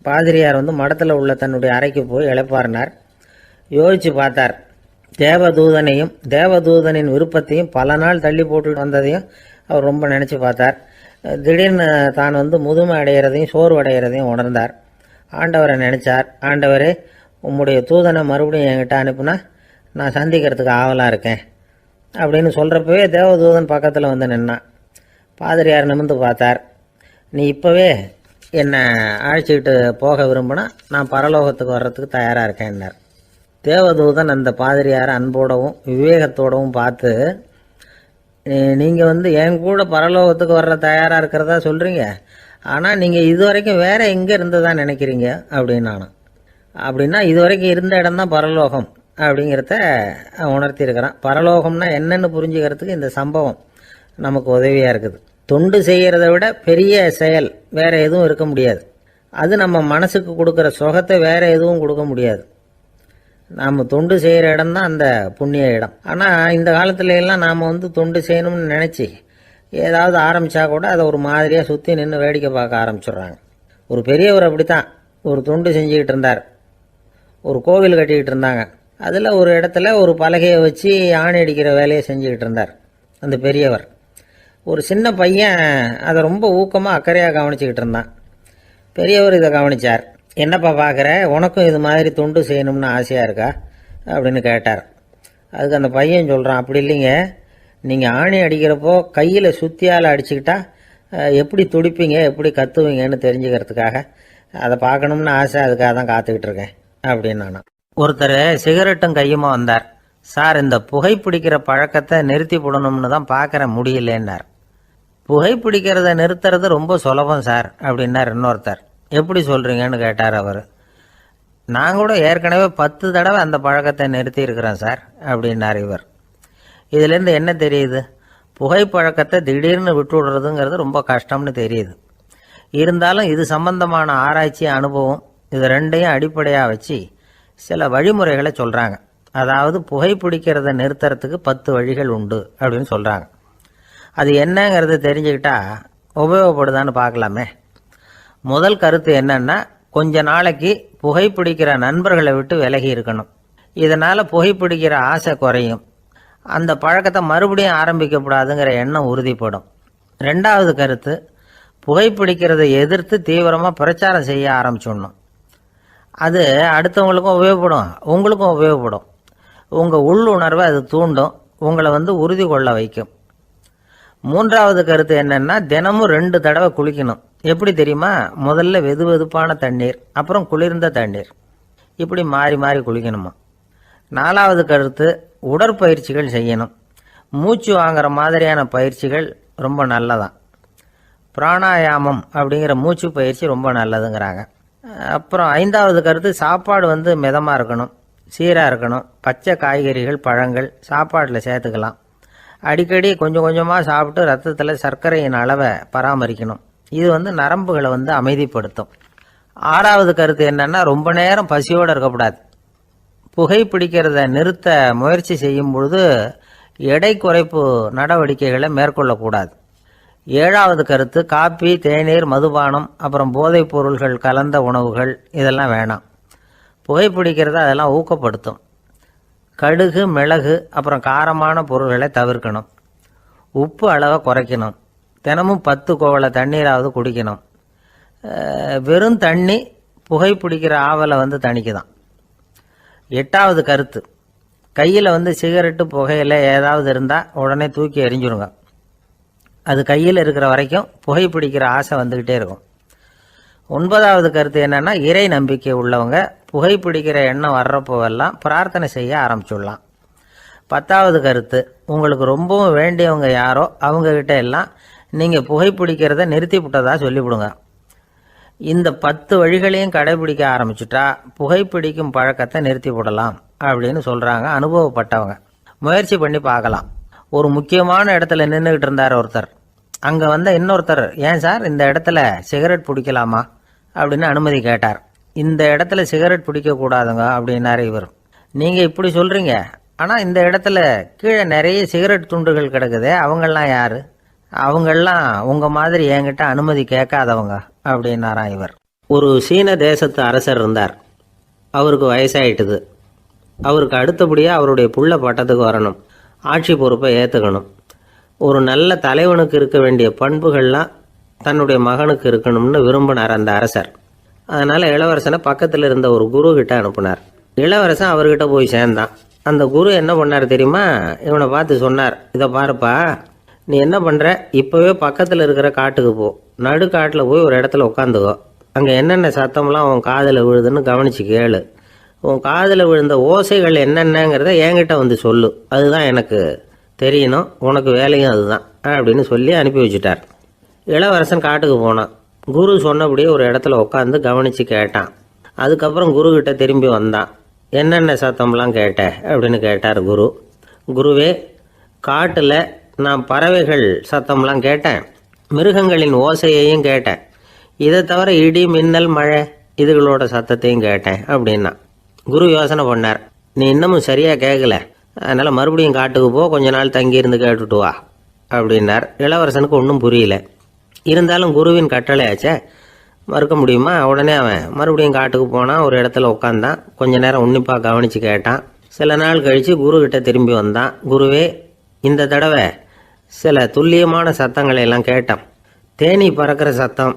Speaker 2: பாதிரியார் மடத்தில் உள்ள தன்னுடைய அறைக்கு போய் இளைப்பாறினார். யோசிச்சு பார்த்தார். தேவதூதனையும் தேவதூதனின் விருப்பத்தையும் பல நாள் தள்ளி போட்டு வந்ததையும் அவர் ரொம்ப நினச்சி பார்த்தார். திடீர்னு தான் முதுமை அடைகிறதையும் சோர்வு அடைகிறதையும் உணர்ந்தார். ஆண்டவரை நினைச்சார். ஆண்டவரே, உம்முடைய தூதனை மறுபடியும் என்கிட்ட அனுப்புனா நான் சந்திக்கிறதுக்கு ஆவலாக இருக்கேன் அப்படின்னு சொல்கிறப்பவே தேவதூதன் பக்கத்தில் நின்னான். பாதிரியார் நிமிர்ந்து பார்த்தார். நீ இப்போவே என்னை அழைச்சிக்கிட்டு போக விரும்பினா நான் பரலோகத்துக்கு வர்றதுக்கு தயாராக இருக்கேன்னார். தேவதூதன் அந்த பாதிரியாரை அன்போடவும் விவேகத்தோடவும் பார்த்து, நீங்கள் என் கூட பரலோகத்துக்கு வர்ற தயாராக இருக்கிறதா சொல்கிறீங்க, ஆனால் நீங்கள் இது வரைக்கும் வேறு எங்கே இருந்ததா நினைக்கிறீங்க அப்படின்னு நானும். அப்படின்னா இது வரைக்கும் இருந்த இடம்தான் பரலோகம் அப்படிங்கிறத உணர்த்தியிருக்கிறான். பரலோகம்னா என்னன்னு புரிஞ்சுக்கிறதுக்கு இந்த சம்பவம் நமக்கு உதவியாக இருக்குது. தொண்டு செய்கிறத விட பெரிய செயல் வேறு எதுவும் இருக்க முடியாது. அது நம்ம மனசுக்கு கொடுக்குற சுகத்தை வேறு எதுவும் கொடுக்க முடியாது. நாம் தொண்டு செய்கிற இடம் தான் அந்த புண்ணிய இடம். ஆனால் இந்த காலத்துல எல்லாம் நாம் தொண்டு செய்யணும்னு நினச்சி ஏதாவது ஆரம்பித்தா கூட அதை ஒரு மாதிரியாக சுற்றி நின்று வேடிக்கை பார்க்க ஆரம்பிச்சிடுறாங்க. ஒரு பெரியவர் அப்படித்தான் ஒரு தொண்டு செஞ்சுக்கிட்டு இருந்தார். ஒரு கோவில் கட்டிக்கிட்டு இருந்தாங்க. அதில் ஒரு இடத்துல ஒரு பலகையை வச்சு ஆணி அடிக்கிற வேலையை செஞ்சுக்கிட்டு இருந்தார் அந்த பெரியவர். ஒரு சின்ன பையன் அதை ரொம்ப ஊக்கமாக அக்கறையாக கவனிச்சுக்கிட்டு இருந்தான். பெரியவர் இதை கவனித்தார். என்னப்பா பார்க்குற, உனக்கும் இது மாதிரி தொண்டு செய்யணும்னு ஆசையாக இருக்கா அப்படின்னு கேட்டார். அதுக்கு அந்த பையன் சொல்கிறான், அப்படி இல்லைங்க, நீங்கள் ஆணி அடிக்கிறப்போ கையில் சுத்தியால் அடிச்சுக்கிட்டா எப்படி துடிப்பீங்க, எப்படி கத்துவீங்கன்னு தெரிஞ்சுக்கிறதுக்காக அதை பார்க்கணும்னு ஆசை, அதுக்காக தான் காத்துக்கிட்டு இருக்கேன் அப்படின்னு நான். ஒருத்தர் சிகரெட்டும் கையுமா வந்தார். சார், இந்த புகைப்பிடிக்கிற பழக்கத்தை நிறுத்தி போடணும்னு தான் பார்க்குற முடியலன்னார். புகைப்பிடிக்கிறத நிறுத்துறது ரொம்ப சுலபம் சார் அப்படின்னார் இன்னொருத்தர். எப்படி சொல்கிறீங்கன்னு கேட்டார் அவர். நான் கூட ஏற்கனவே 10 தடவை அந்த பழக்கத்தை நிறுத்தி இருக்கிறேன் சார் அப்படின்னார் இவர். இதுலேருந்து என்ன தெரியுது? புகைப்பழக்கத்தை திடீர்னு விட்டு விடுறதுங்கிறது ரொம்ப கஷ்டம்னு தெரியுது. இருந்தாலும் இது சம்பந்தமான ஆராய்ச்சி, அனுபவம், இது 2ஐயும் அடிப்படையாக வச்சு சில வழிமுறைகளை சொல்கிறாங்க. அதாவது புகைப்பிடிக்கிறத நிறுத்துறதுக்கு 10 வழிகள் உண்டு அப்படின்னு சொல்கிறாங்க. அது என்னங்கிறது தெரிஞ்சுக்கிட்டா உபயோகப்படுதான்னு பார்க்கலாமே. முதல் கருத்து என்னன்னா, கொஞ்ச நாளைக்கு புகைப்பிடிக்கிற நண்பர்களை விட்டு விலகி இருக்கணும். இதனால் புகைப்பிடிக்கிற ஆசை குறையும். அந்த பழக்கத்தை மறுபடியும் ஆரம்பிக்கப்படாதுங்கிற எண்ணம் உறுதிப்படும். 2வது கருத்து, புகைப்பிடிக்கிறதை எதிர்த்து தீவிரமாக பிரச்சாரம் செய்ய ஆரம்பிச்சிடணும்.
Speaker 1: அது அடுத்தவங்களுக்கும் உபயோகப்படும், உங்களுக்கும் உபயோகப்படும். உங்கள் உள்ளுணர்வை அது தூண்டும், உங்களை உறுதி கொள்ள வைக்கும். மூன்றாவது கருத்து என்னன்னா, தினமும் 2 தடவை குளிக்கணும். எப்படி தெரியுமா? முதல்ல வெது வெதுப்பான தண்ணீர், அப்புறம் குளிர்ந்த தண்ணீர், இப்படி மாறி மாறி குளிக்கணுமா. 4வது கருத்து, உடற்பயிற்சிகள் செய்யணும். மூச்சு வாங்குற மாதிரியான பயிற்சிகள் ரொம்ப நல்லதான். பிராணாயாமம் அப்படிங்கிற மூச்சு பயிற்சி ரொம்ப நல்லதுங்கிறாங்க. அப்புறம் 5வது கருத்து, சாப்பாடு மிதமாக இருக்கணும், சீராக இருக்கணும். பச்சை காய்கறிகள், பழங்கள் சாப்பாட்டில் சேர்த்துக்கலாம். அடிக்கடி கொஞ்சம் கொஞ்சமாக சாப்பிட்டு ரத்தத்தில் சர்க்கரையின் அளவை பராமரிக்கணும். இது நரம்புகளை அமைதிப்படுத்தும். 6வது கருத்து என்னன்னா, ரொம்ப நேரம் பசியோடு இருக்கக்கூடாது. புகைப்பிடிக்கிறத நிறுத்த முயற்சி செய்யும் பொழுது எடை குறைப்பு நடவடிக்கைகளை மேற்கொள்ளக்கூடாது. 7வது கருத்து, காப்பி, தேநீர், மதுபானம், அப்புறம் போதைப் பொருள்கள் கலந்த உணவுகள் இதெல்லாம் வேணாம். புகைப்பிடிக்கிறத அதெல்லாம் ஊக்கப்படுத்தும். கடுகு, மிளகு, அப்புறம் காரமான பொருள்களை தவிர்க்கணும். உப்பு அளவை குறைக்கணும். தினமும் 10 குவளை தண்ணீராவது குடிக்கணும். வெறும் தண்ணி புகைப்பிடிக்கிற ஆவலை தணிக்குதான். 8வது கருத்து, கையில் சிகரெட்டு, புகையில ஏதாவது இருந்தால் உடனே தூக்கி எறிஞ்சிடுங்க. அது கையில் இருக்கிற வரைக்கும் புகைப்பிடிக்கிற ஆசை வந்துக்கிட்டே இருக்கும். 9வது கருத்து என்னன்னா, இறை நம்பிக்கை உள்ளவங்க புகைப்பிடிக்கிற எண்ணம் வர்றப்போவெல்லாம் பிரார்த்தனை செய்ய ஆரம்பிச்சுடலாம். 10வது கருத்து, உங்களுக்கு ரொம்பவும் வேண்டியவங்க யாரோ அவங்கக்கிட்ட எல்லாம் நீங்கள் புகைப்பிடிக்கிறத நிறுத்தி விட்டதா சொல்லிவிடுங்க. இந்த 10 வழிகளையும் கடைபிடிக்க ஆரம்பிச்சுட்டா புகைப்பிடிக்கும் பழக்கத்தை நிறுத்தி விடலாம் அப்படின்னு சொல்கிறாங்க அனுபவப்பட்டவங்க. முயற்சி பண்ணி பார்க்கலாம். ஒரு முக்கியமான இடத்துல நின்றுக்கிட்டு இருந்தார் ஒருத்தர். அங்கே இன்னொருத்தர், ஏன் சார் இந்த இடத்துல சிகரெட் பிடிக்கலாமா அப்படின்னு அனுமதி கேட்டார். இந்த இடத்துல சிகரெட் பிடிக்கக்கூடாதுங்க அப்படின்னாரு இவர். நீங்கள் இப்படி சொல்கிறீங்க, ஆனால் இந்த இடத்துல கீழே நிறைய சிகரெட் துண்டுகள் கிடக்குதே, அவங்கெல்லாம் யார்? அவங்கெல்லாம் உங்கள் மாதிரி என்கிட்ட அனுமதி கேட்காதவங்க அப்படின்னாராம் இவர். ஒரு சீன தேசத்து அரசர் இருந்தார். அவருக்கு வயசாயிட்டுது. அவருக்கு அடுத்தபடியாக அவருடைய புள்ள பட்டத்துக்கு வரணும், ஆட்சி பொறுப்பை ஏற்றுக்கணும். ஒரு நல்ல தலைவனுக்கு இருக்க வேண்டிய பண்புகள்லாம் தன்னுடைய மகனுக்கு இருக்கணும்னு விரும்பினார் அந்த அரசர். அதனால் இளவரசனை பக்கத்தில் இருந்த ஒரு குரு கிட்ட அனுப்புனார். இளவரசன் அவர்கிட்ட போய் சேர்ந்தான். அந்த குரு என்ன பண்ணார் தெரியுமா? இவனை பார்த்து சொன்னார், இதை பாருப்பா, நீ என்ன பண்ணுற, இப்போவே பக்கத்தில் இருக்கிற காட்டுக்கு போ, நடுக்காட்டில் போய் ஒரு இடத்துல உட்காந்துக்கோ. அங்கே என்னென்ன சத்தம்லாம் உன் காதில் விழுதுன்னு கவனித்து கேளு. உன் காதில் விழுந்த ஓசைகள் என்னென்னங்கிறத என்கிட்ட சொல்லு, அதுதான் எனக்கு தெரியணும், உனக்கு வேலையும் அதுதான் அப்படின்னு சொல்லி அனுப்பி வச்சுட்டார். இளவரசன் காட்டுக்கு போனான். குரு சொன்னபடியே ஒரு இடத்துல உட்காந்து கவனித்து கேட்டான். அதுக்கப்புறம் குருக்கிட்ட திரும்பி வந்தான். என்னென்ன சத்தம்லாம் கேட்ட அப்படின்னு கேட்டார் குரு. குருவே, காட்டில் நான் பறவைகள் சத்தம்லாம் கேட்டேன், மிருகங்களின் ஓசையையும் கேட்டேன், இதை தவிர இடி, மின்னல், மழை இதுகளோட சத்தத்தையும் கேட்டேன் அப்படின்னா. குரு யோசனை பண்ணார், நீ இன்னமும் சரியாக கேட்கல, அதனால் மறுபடியும் காட்டுக்கு போ, கொஞ்ச நாள் தங்கியிருந்து கேட்டுட்டு வா அப்படின்னார். இளவரசனுக்கு ஒன்றும் புரியல. இருந்தாலும் குருவின் கட்டளையாச்சே, மறுக்க முடியுமா? உடனே அவன் மறுபடியும் காட்டுக்கு போனான். ஒரு இடத்துல உட்காந்தான். கொஞ்ச நேரம் உன்னிப்பாக கவனித்து கேட்டான். சில நாள் கழித்து குருக்கிட்ட திரும்பி வந்தான். குருவே, இந்த தடவை சில துல்லியமான சத்தங்களை எல்லாம் கேட்டான். தேனி பறக்கிற சத்தம்,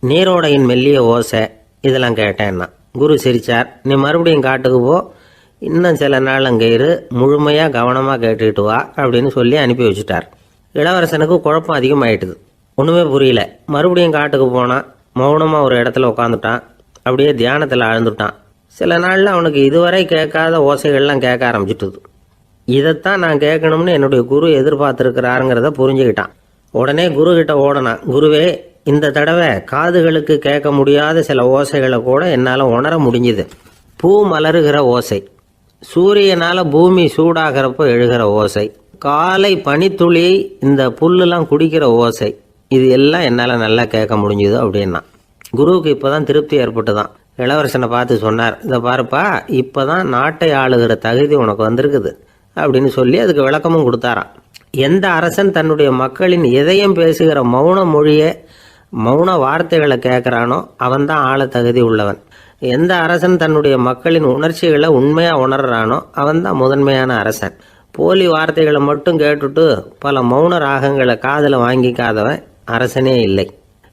Speaker 1: நீரோடையின் மெல்லிய ஓசை, இதெல்லாம் கேட்டேன்னா. குரு சிரித்தார். நீ மறுபடியும் காட்டுக்கு போ, இன்னும் சில நாள் அங்கே இரு, முழுமையாக கவனமாக கேட்டுக்கிட்டு வா அப்படின்னு சொல்லி அனுப்பி வச்சுட்டார். இளவரசனுக்கு குழப்பம் அதிகமாயிட்டுது. ஒன்றுமே புரியல. மறுபடியும் காட்டுக்கு போனான். மௌனமாக ஒரு இடத்துல உட்காந்துட்டான். அப்படியே தியானத்தில் ஆழ்ந்துட்டான். சில நாளில் அவனுக்கு இதுவரை கேட்காத ஓசைகள்லாம் கேட்க ஆரம்பிச்சிட்டுது. இதைத்தான் நான் கேட்கணும்னு என்னுடைய குரு எதிர்பார்த்துருக்கிறாருங்கிறத புரிஞ்சுக்கிட்டான். உடனே குரு கிட்ட ஓடனான். குருவே, இந்த தடவை காதுகளுக்கு கேட்க முடியாத சில ஓசைகளை கூட என்னால் உணர முடிஞ்சுது. பூ மலருகிற ஓசை, சூரியனால் பூமி சூடாகிறப்போ எழுகிற ஓசை, காலை பனித்துளி இந்த புல்லுலாம் குடிக்கிற ஓசை, இது எல்லாம் என்னால் நல்லா கேட்க முடிஞ்சுது அப்படின்னா. குருவுக்கு இப்போ தான் திருப்தி ஏற்பட்டு தான் இளவரசனை பார்த்து சொன்னார், இதை பாருப்பா, இப்போ தான் நாட்டை ஆளுகிற தகுதி உனக்கு வந்திருக்குது அப்படின்னு சொல்லி அதுக்கு விளக்கமும் கொடுத்தாராம். எந்த அரசன் தன்னுடைய மக்களின் இதயம் பேசுகிற மௌன மொழியை, மௌன வார்த்தைகளை கேட்குறானோ அவன்தான் ஆள தகுதி உள்ளவன். எந்த அரசன் தன்னுடைய மக்களின் உணர்ச்சிகளை உண்மையாக உணர்றானோ அவன்தான் முதன்மையான அரசன். போலி வார்த்தைகளை மட்டும் கேட்டுட்டு பல மௌன ராகங்களை காதில் வாங்கிக்காதவன் அரசனே இல்லை.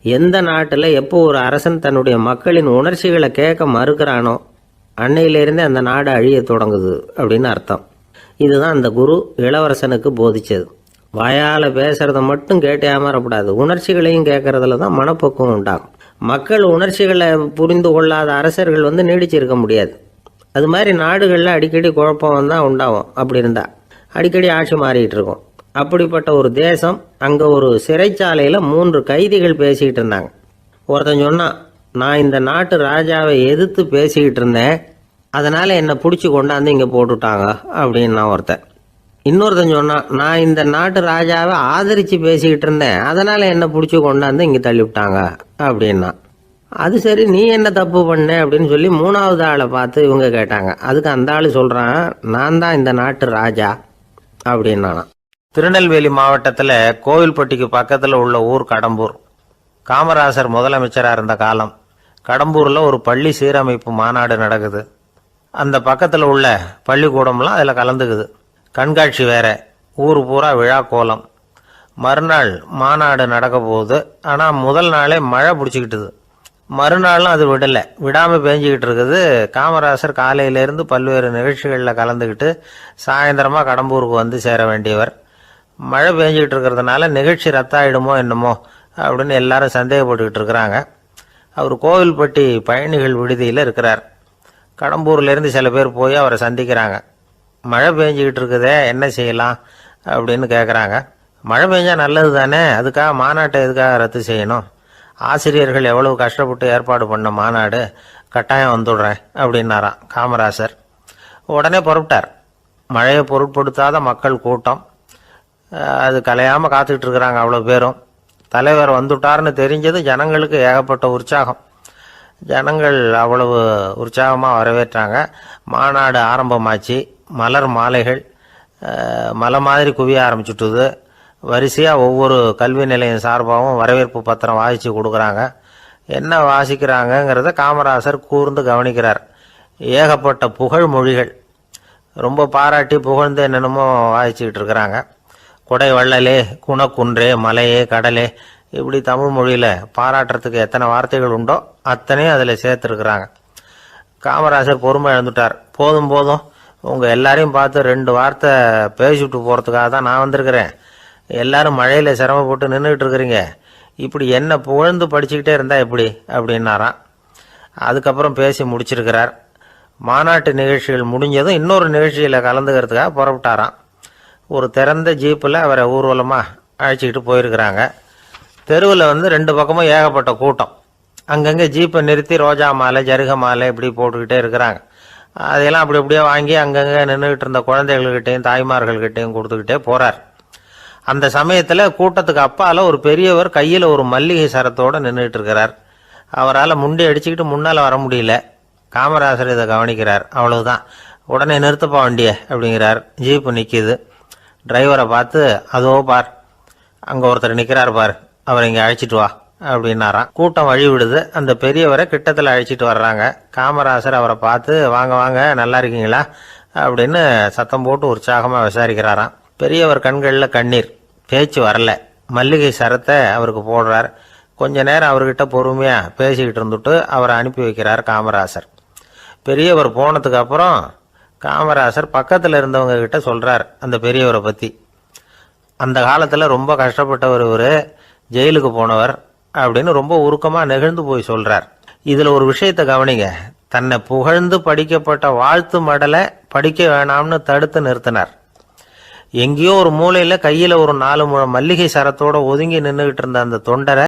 Speaker 2: எந்த நாட்டில் எப்போ ஒரு அரசன் தன்னுடைய மக்களின் உணர்ச்சிகளை கேட்க மறுக்கிறானோ அன்னையிலிருந்தே அந்த நாடு அழிய தொடங்குது அப்படின்னு அர்த்தம். இதுதான் அந்த குரு இளவரசனுக்கு போதிச்சது. வாயால் பேசுறத மட்டும் கேட்டு ஏமாறக்கூடாது, உணர்ச்சிகளையும் கேட்கறதுல தான் மனப்பக்குவம் உண்டாகும். மக்கள் உணர்ச்சிகளை புரிந்து கொள்ளாத அரசர்கள் நீடிச்சிருக்க முடியாது. அது மாதிரி நாடுகளில் அடிக்கடி குழப்பம் தான் உண்டாகும். அப்படி இருந்தால் அடிக்கடி ஆட்சி மாறிட்டு இருக்கும். அப்படிப்பட்ட ஒரு தேசம், அங்கே ஒரு சிறைச்சாலையில் 3 கைதிகள் பேசிக்கிட்டு இருந்தாங்க. ஒருத்தன் சொன்னான், நான் இந்த நாட்டு ராஜாவை எதிர்த்து பேசிக்கிட்டு இருந்தேன், அதனால் என்னை பிடிச்சி கொண்டாந்து இங்கே போட்டுட்டாங்க அப்படின்னு நான் ஒருத்தன். இன்னொருத்தன் சொன்னான், நான் இந்த நாட்டு ராஜாவை ஆதரித்து பேசிக்கிட்டு இருந்தேன், அதனால் என்னை பிடிச்சி கொண்டாந்து இங்கே தள்ளிவிட்டாங்க அப்படின்னா. அது சரி, நீ என்ன தப்பு பண்ண அப்படின்னு சொல்லி 3வது ஆளை பார்த்து இவங்க கேட்டாங்க. அதுக்கு அந்த ஆள் சொல்கிறான், நான் தான் இந்த நாட்டு ராஜா அப்படின்னானா.
Speaker 1: திருநெல்வேலி மாவட்டத்தில் கோவில்பட்டிக்கு பக்கத்தில் உள்ள ஊர் கடம்பூர். காமராசர் முதலமைச்சராக இருந்த காலம். கடம்பூரில் ஒரு பள்ளி சீரமைப்பு மாநாடு நடக்குது. அந்த பக்கத்தில் உள்ள பள்ளிக்கூடம்லாம் அதில் கலந்துக்குது. கண்காட்சி வேற, ஊர் பூரா விழா கோலம். மறுநாள் மாநாடு நடக்க போகுது. ஆனால் முதல் நாளே மழை பிடிச்சிக்கிட்டுது. மறுநாளும் அது விடாமல் பேஞ்சிக்கிட்டு இருக்குது. காமராசர் காலையிலேருந்து பல்வேறு நிகழ்ச்சிகளில் கலந்துக்கிட்டு சாயந்தரமாக கடம்பூருக்கு வந்து சேர வேண்டியவர். மழை பேஞ்சிக்கிட்டு இருக்கிறதுனால நிகழ்ச்சி ரத்தாயிடுமோ என்னமோ அப்படின்னு எல்லாரும் சந்தேகப்பட்டுக்கிட்டு இருக்கிறாங்க. அவர் கோவில்பட்டி பயணிகள் விடுதியில் இருக்கிறார். கடம்பூர்லேருந்து சில பேர் போய் அவரை சந்திக்கிறாங்க. மழை பெஞ்சிக்கிட்டு இருக்குதே, என்ன செய்யலாம் அப்படின்னு கேட்குறாங்க. மழை பெஞ்சா நல்லது தானே, அதுக்காக மாநாட்டை எதுக்காக ரத்து செய்யணும்? ஆசிரியர்கள் எவ்வளவு கஷ்டப்பட்டு ஏற்பாடு பண்ண மாநாடு, கட்டாயம் வந்துடுறேன் அப்படின்னாராம் காமராசர். உடனே புறப்பட்டார். மழையை பொருட்படுத்தாத மக்கள் கூட்டம். அது கலையாமல் காத்துக்கிட்டு இருக்கிறாங்க அவ்வளோ பேரும். தலைவர் வந்துட்டார்னு தெரிஞ்சது ஜனங்களுக்கு ஏகப்பட்ட உற்சாகம். ஜனங்கள் அவ்வளவு உற்சாகமாக வரவேற்றாங்க. மாநாடு ஆரம்பமாச்சு. மலர் மாலைகள் மலை மாதிரி குவிய ஆரம்பிச்சுட்டுது. வரிசையாக ஒவ்வொரு கல்வி நிலையம் சார்பாகவும் வரவேற்பு பத்திரம் வாசித்து கொடுக்குறாங்க. என்ன வாசிக்கிறாங்கங்கிறத காமராசர் கூர்ந்து கவனிக்கிறார். ஏகப்பட்ட புகழ் மொழிகள், ரொம்ப பாராட்டி புகழ்ந்து என்னென்னமோ வாசிச்சுக்கிட்டு இருக்கிறாங்க. கொடை வள்ளலே, குணக்குன்றே, மலையே, கடலே, இப்படி தமிழ் மொழியில் பாராட்டுறதுக்கு எத்தனை வார்த்தைகள் உண்டோ அத்தனையும் அதில் சேர்த்துருக்குறாங்க. காமராசர் பொறுமை இழந்துட்டார். போதும் போதும், உங்கள் எல்லாரையும் பார்த்து 2 வார்த்தை பேசிவிட்டு போகிறதுக்காக தான் நான் வந்திருக்கிறேன். எல்லாரும் மழையில் சிரமப்பட்டு நின்றுக்கிட்டு இருக்கிறீங்க, இப்படி என்ன புகழ்ந்து படிச்சுக்கிட்டே இருந்தால் எப்படி அப்படின்னாராம். அதுக்கப்புறம் பேசி முடிச்சிருக்கிறார். மாநாட்டு நிகழ்ச்சிகள் முடிஞ்சதும் இன்னொரு நிகழ்ச்சியில் கலந்துக்கிறதுக்காக புறப்பட்டாராம். ஒரு திறந்த ஜீப்பில் அவரை ஊர்வலமாக அழைச்சிக்கிட்டு போயிருக்கிறாங்க. தெருவில் 2 பக்கமும் ஏகப்பட்ட கூட்டம். அங்கங்கே ஜீப்பை நிறுத்தி ரோஜா மாலை, ஜருக மாலை இப்படி போட்டுக்கிட்டே இருக்கிறாங்க. அதையெல்லாம் அப்படி அப்படியே வாங்கி அங்கங்கே நின்றுக்கிட்டு இருந்த குழந்தைகள்கிட்டையும் தாய்மார்கள்கிட்டையும் கொடுத்துக்கிட்டே போகிறார். அந்த சமயத்தில் கூட்டத்துக்கு அப்பால் ஒரு பெரியவர் கையில் ஒரு மல்லிகை சரத்தோடு நின்றுட்டு இருக்கிறார். அவரால் முண்டி அடிச்சுக்கிட்டு முன்னால் வர முடியல. காமராசர் இதை கவனிக்கிறார். அவ்வளவுதான், உடனே நிறுத்தப்பா வண்டிய அப்படிங்கிறார். ஜீப்பு நிற்கிது. டிரைவரை பார்த்து, அதோ பார், அங்கே ஒருத்தர் நிற்கிறார் பார், அவரை இங்கே அழைச்சிட்டு வா அப்படின்னாராம். கூட்டம் வழி விடுது. அந்த பெரியவரை கிட்டத்தில் அழைச்சிட்டு வர்றாங்க. காமராசர் அவரை பார்த்து, வாங்க வாங்க, நல்லா இருக்கீங்களா அப்படின்னு சத்தம் போட்டு உற்சாகமாக விசாரிக்கிறாராம். பெரியவர் கண்களில் கண்ணீர், பேச்சு வரல. மல்லிகை சரத்தை அவருக்கு போடுறார். கொஞ்ச நேரம் அவர்கிட்ட பொறுமையாக பேசிக்கிட்டு இருந்துட்டு அவரை அனுப்பி வைக்கிறார் காமராசர். பெரியவர் போனதுக்கு அப்புறம் காமராசர் பக்கத்தில் இருந்தவங்க கிட்ட சொல்கிறார் அந்த பெரியவரை பற்றி. அந்த காலத்தில் ரொம்ப கஷ்டப்பட்டவர் இவர், ஜெயிலுக்கு போனவர் அப்படின்னு ரொம்ப உருக்கமாக நெகிழ்ந்து போய் சொல்கிறார். இதில் ஒரு விஷயத்தை கவனிங்க. தன்னை புகழ்ந்து படிக்கப்பட்ட வாழ்த்து மடலை படிக்க வேணாம்னு தடுத்து நிறுத்தினார். எங்கேயோ ஒரு மூலையில் கையில் ஒரு 4 முழம் மல்லிகை சரத்தோடு ஒதுங்கி நின்றுக்கிட்டு இருந்த அந்த தொண்டரை